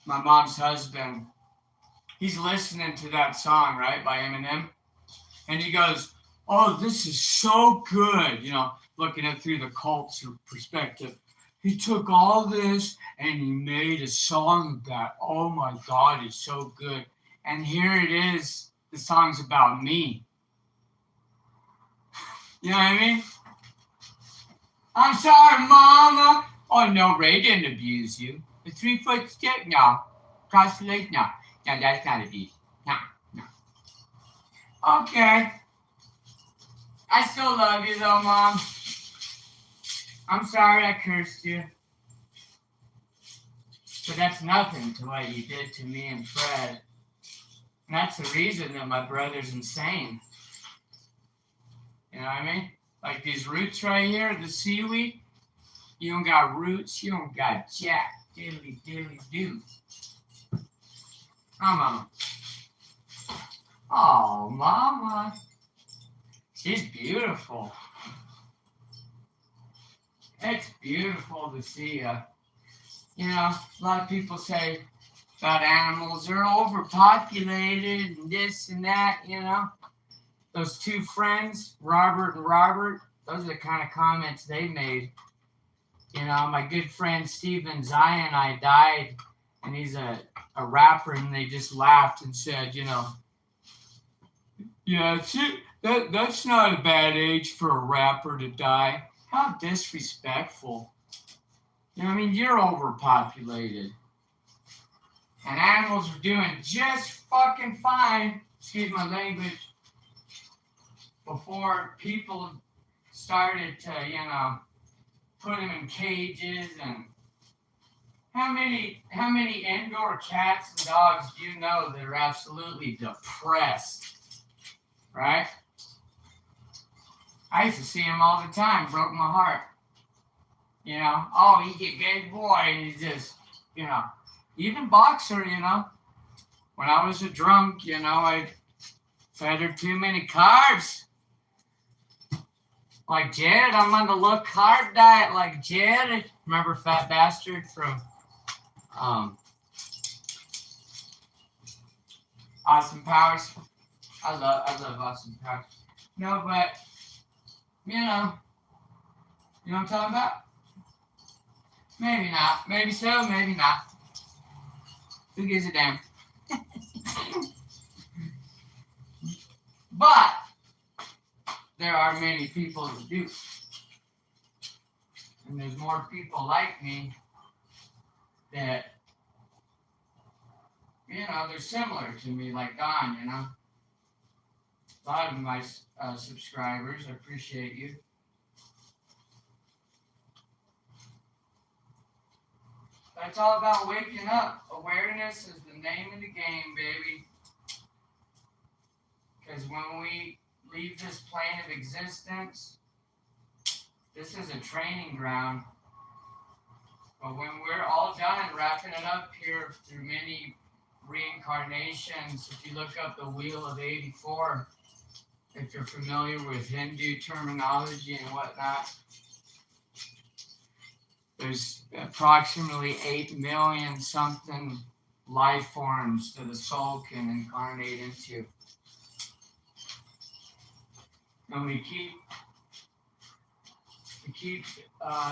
my mom's husband. He's listening to that song, right, by Eminem. And he goes, oh, this is so good, looking at it through the culture perspective. He took all this and he made a song that, oh my God, it's so good. And here it is, the song's about me. You know what I mean? I'm sorry, Mama. Oh, no, Ray didn't abuse you. The 3-foot stick? No. Cross the leg? No. No, that's not abuse. No. Okay. I still love you, though, Mom. I'm sorry I cursed you. But that's nothing to what you did to me and Fred. And that's the reason that my brother's insane. You know what I mean? Like these roots right here, the seaweed, you don't got roots, you don't got jack. Diddly diddly do. Oh, Mama. Oh, Mama. She's beautiful. It's beautiful to see a lot of people say about animals, they're overpopulated and this and that, Those two friends, Robert and Robert, those are the kind of comments they made. My good friend Steven Zion, I died, and he's a rapper, and they just laughed and said, yeah, that's not a bad age for a rapper to die. How disrespectful. You're overpopulated. And animals are doing just fucking fine, excuse my language, before people started to, put them in cages. And how many indoor cats and dogs do you know that are absolutely depressed, right? I used to see him all the time, broke my heart. Oh, he's a good boy, and he's just, even Boxer, when I was a drunk, I fed her too many carbs. Like Jared, I'm on the low carb diet like Jared. Remember Fat Bastard from Austin Powers? I love Austin Powers. No, but you know what I'm talking about? Maybe not. Maybe so, maybe not. Who gives a damn? But there are many people who do. And there's more people like me that, they're similar to me, like Don, A lot of my subscribers, I appreciate you. But it's all about waking up. Awareness is the name of the game, baby. Because when we leave this plane of existence, this is a training ground. But when we're all done wrapping it up here through many reincarnations, if you look up the Wheel of 84, if you're familiar with Hindu terminology and whatnot, There's approximately 8 million something life forms that the soul can incarnate into. And we keep,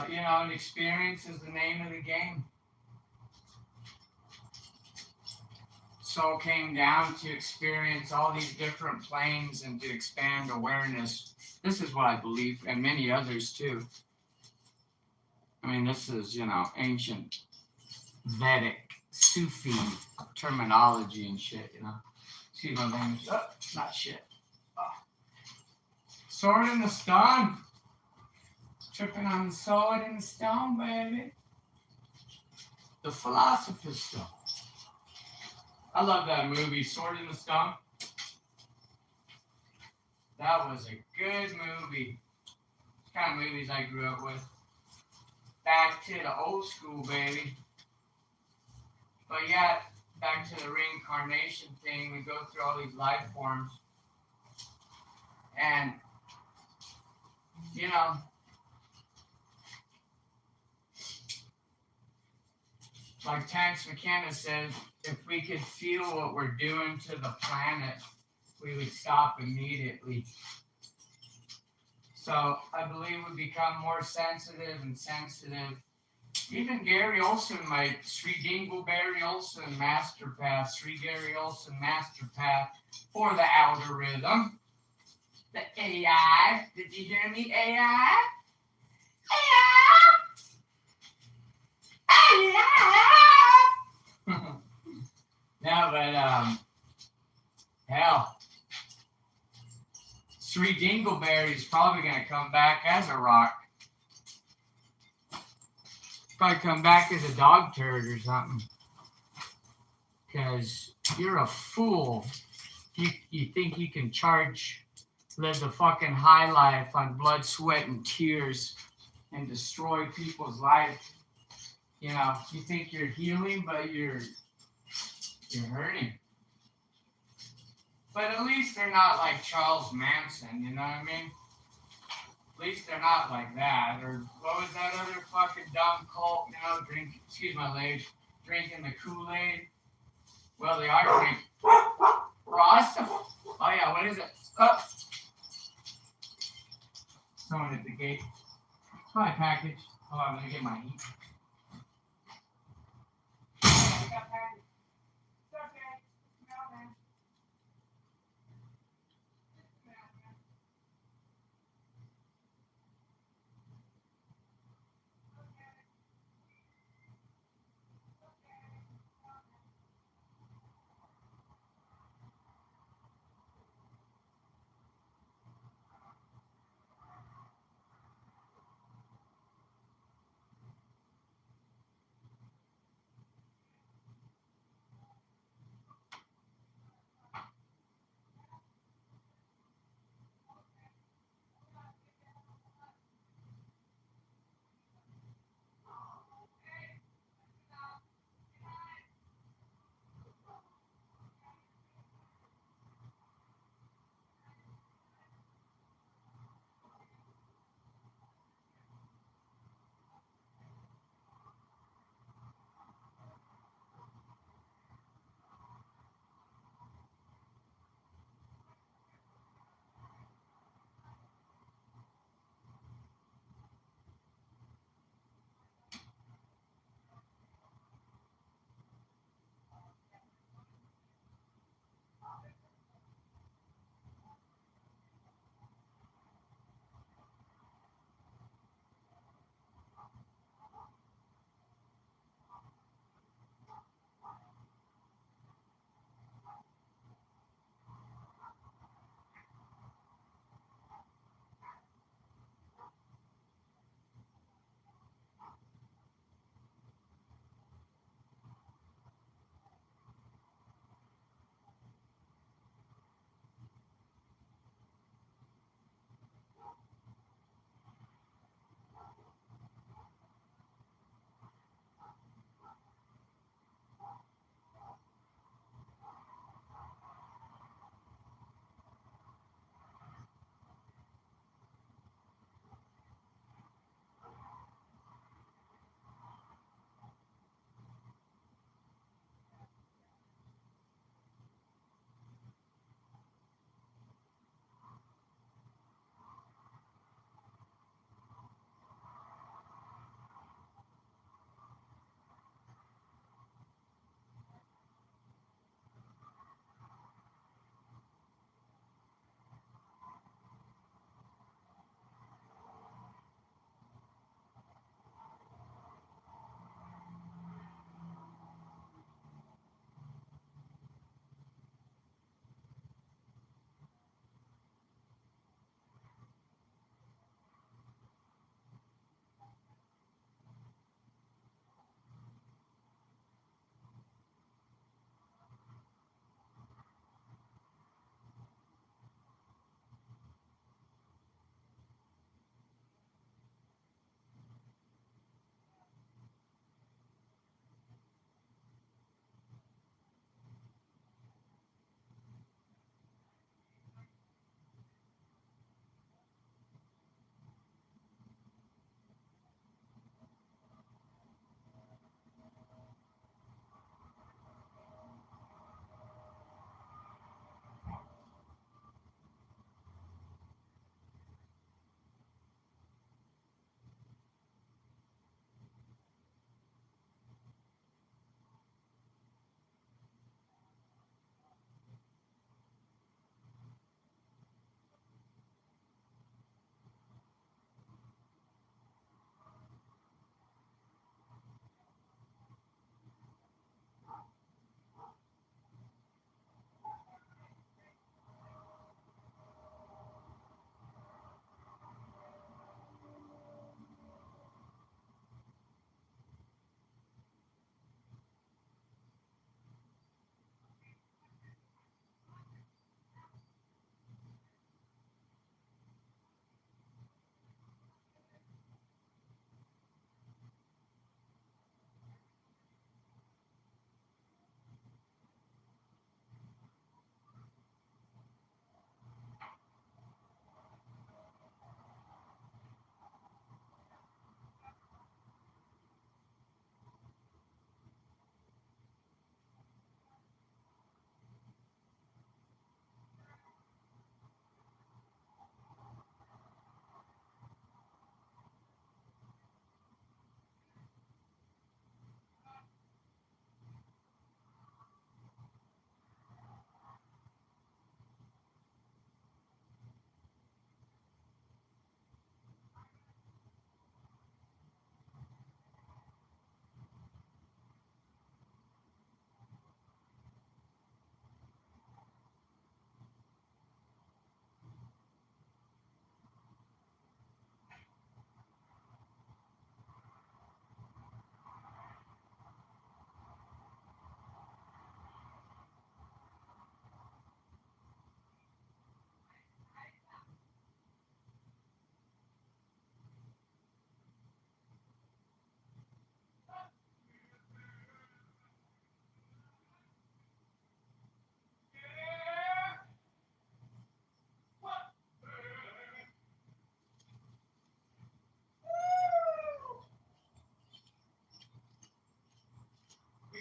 and experience is the name of the game. Soul came down to experience all these different planes and to expand awareness. This is what I believe, and many others too. I mean, this is, ancient Vedic, Sufi terminology and shit, Excuse my language. Oh, not shit. Oh. Sword in the stone. Tripping on the sword in the stone, baby. The Philosopher's Stone. I love that movie, Sword in the Stone. That was a good movie. It's the kind of movies I grew up with. Back to the old school, baby. But yeah, back to the reincarnation thing. We go through all these life forms. And, like Terence McKenna says, if we could feel what we're doing to the planet, we would stop immediately. So I believe we become more sensitive and sensitive. Even Gary Olson, my Sri Dingleberry Olson Master Path, Sri Gary Olson Master Path for the algorithm. The AI. Did you hear me, AI? AI! No, but, hell. Sri Dingleberry is probably going to come back as a rock. Probably come back as a dog turd or something. Because you're a fool. You think you can live the fucking high life on blood, sweat, and tears and destroy people's lives. You think you're healing, but you're hurting. But at least they're not like Charles Manson, you know what I mean? At least they're not like that. Or what was that other fucking dumb cult, excuse my language, drinking the Kool-Aid? Well, they are drinking. Rasta? Oh yeah, what is it? Oh. Someone at the gate. It's my package. Oh, I'm gonna get my heat. I got package. It's okay. No, man.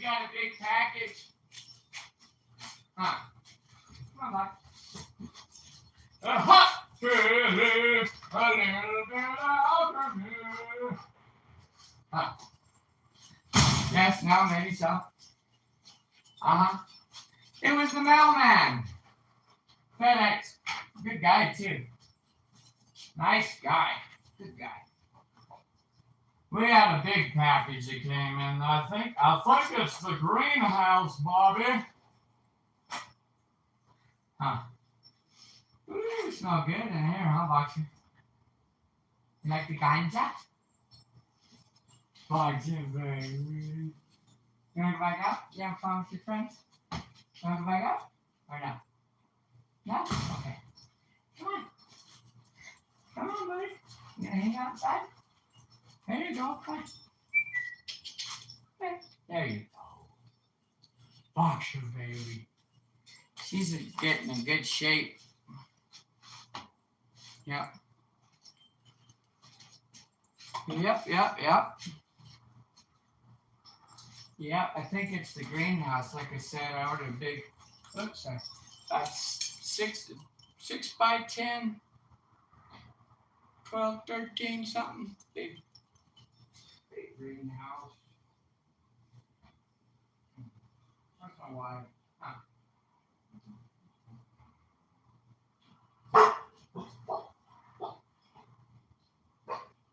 got a big package. Huh. Come on, Buck. A hot chili, a little bit of alcohol. Huh. Yes, no, maybe so. Uh-huh. It was the mailman. FedEx. Good guy, too. Nice guy. Good guy. We had a big package that came in. I think it's the greenhouse, Bobby. Huh. Ooh, smell good in here, huh, Boxer? You like the ganja? Boxer, baby. You want to go back out? You have fun with your friends? You want to go back out? Or no? No? Okay. Come on. Come on, buddy. You gonna hang outside? There you go. Come on. There you go. Boxer, baby. She's getting in good shape. Yep. Yep. Yeah, I think it's the greenhouse. Like I said, I ordered a big, oops, sorry, 6 by 10, 12, 13, something. Big greenhouse. That's my wife. Huh.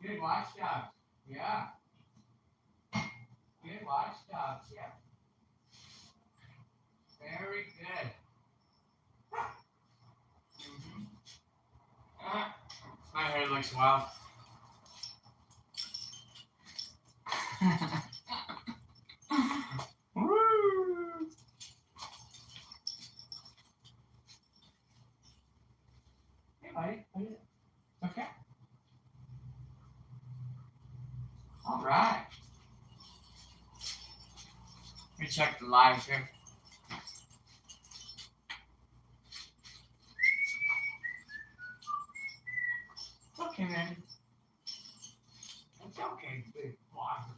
Good watchdogs. Yeah. Good watchdogs. Yeah. Very good. My hair looks wild. Woo! Hey, buddy. What is it? Okay. All right. Let me check the live here. It's okay, man. It's okay. Big block.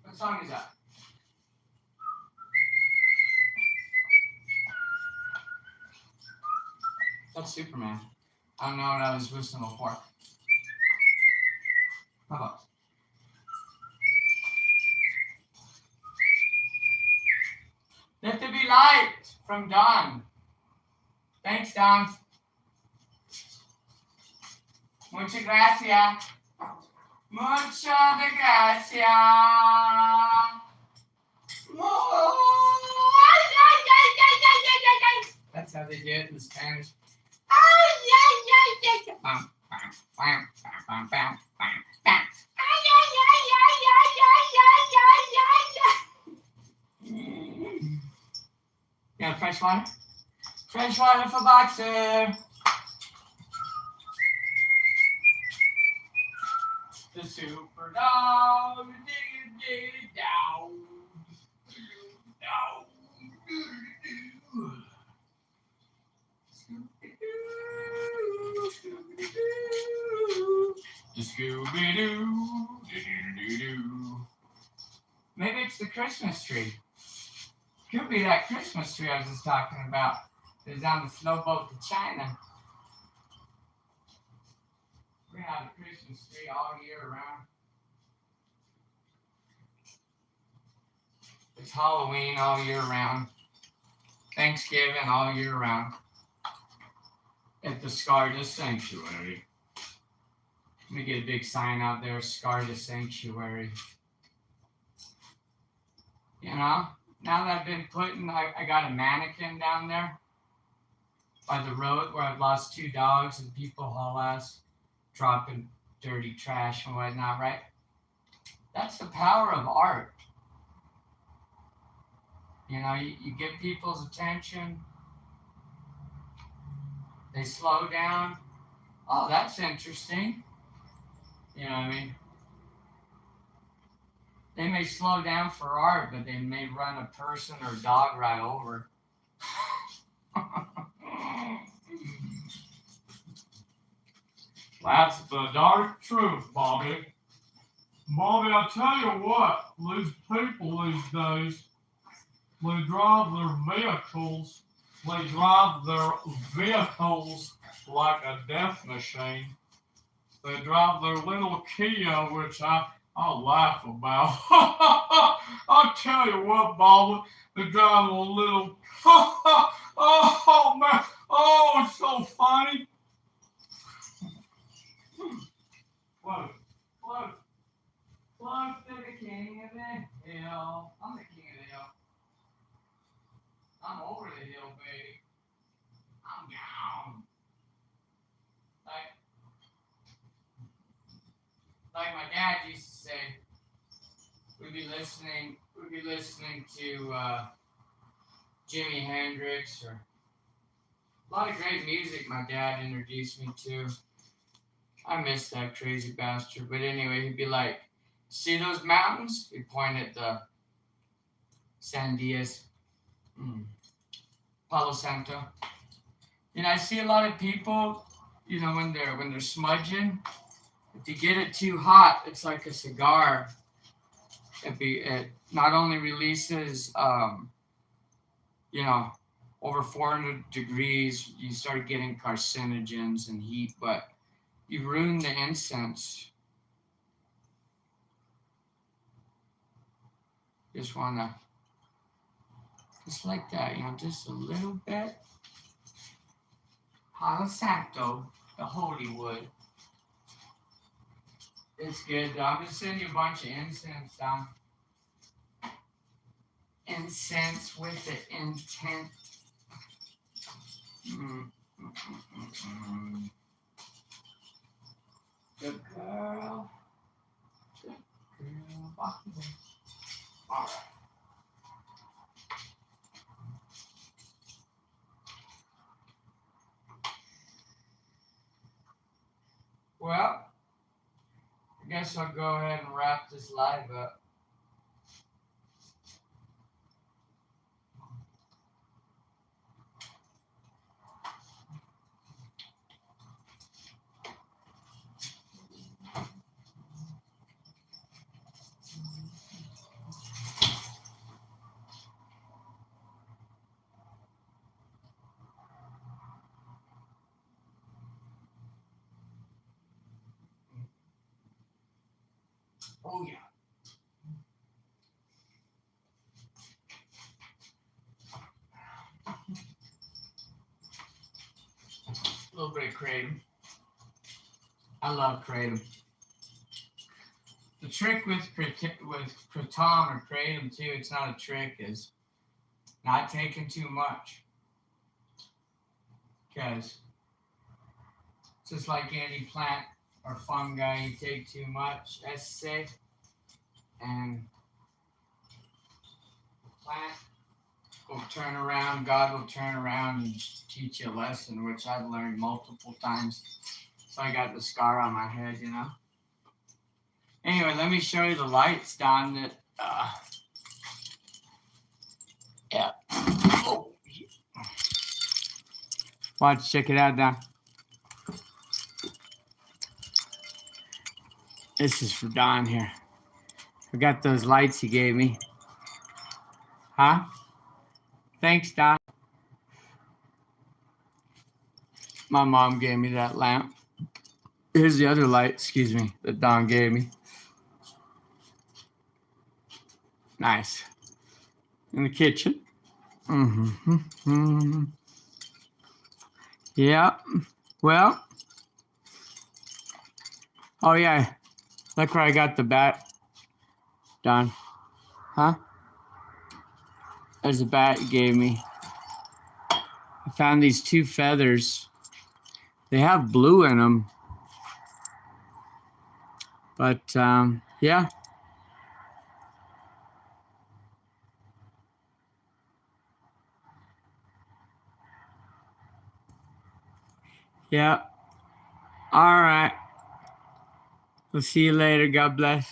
What song is that? That's Superman. I don't know what I was whistling for. How about? Let there be light from Don. Thanks, Don. Muchas gracias. Muchas gracias. That's how they do it in Spanish. You got fresh water? Fresh water for Boxer. The super dog. Dig it down. Down. Scooby-Doo. Maybe it's the Christmas tree. Could be that Christmas tree I was just talking about. It's on the slow boat to China. We're gonna have a Christmas tree all year round. It's Halloween all year round. Thanksgiving all year round. At the Scarta Sanctuary. Let me get a big sign out there, Scarta Sanctuary. You know, now that I've been putting, I got a mannequin down there by the road where I've lost 2 dogs and people haul ass, dropping dirty trash and whatnot, right? That's the power of art. You know, you get people's attention. They slow down. Oh, that's interesting. You know what I mean? They may slow down for art, but they may run a person or dog right over. That's the dark truth, Bobby. Bobby, I tell you what, these people these days, they drive their vehicles like a death machine. They drive their little Kia, which I'll laugh about. I'll tell you what, Bobby, they drive a little, oh man, oh, it's so funny. Whoa, whoa. Close to the king of the hill. I'm the king of the hill. I'm over the hill, baby. I'm down. Like my dad used to say, we'd be listening to Jimi Hendrix or a lot of great music my dad introduced me to. I miss that crazy bastard. But anyway, he'd be like, see those mountains? He'd point at the San Diaz, Palo Santo. And I see a lot of people, you know, when they're smudging, if you get it too hot, it's like a cigar. It not only releases, you know, over 400 degrees, you start getting carcinogens and heat, but you ruin the incense. Just wanna, just like that, you know, just a little bit. Palo Santo, the holy wood. It's good, though. I'm just sending you a bunch of incense down. Incense with the intent. Good girl. Good girl. Walk away. All right. Well, I guess I'll go ahead and wrap this live up. Oh, yeah. A little bit of kratom. I love kratom. The trick with kratom or kratom too, it's not a trick, is not taking too much. Because just like any plant or fungi, you take too much, that's safe, and the plant will turn around, God will turn around and teach you a lesson, which I've learned multiple times. So I got the scar on my head, you know. Anyway, let me show you the lights, Don, that, yeah. Oh, yeah. Watch, check it out, Don. This is for Don here. I got those lights he gave me. Huh? Thanks, Don. My mom gave me that lamp. Here's the other light, excuse me, that Don gave me. Nice. In the kitchen. Yeah. Well. Oh, yeah. Look where I got the bat, Don. Huh? There's a bat you gave me. I found these two feathers. They have blue in them. But, yeah. Yeah. All right. We'll see you later. God bless.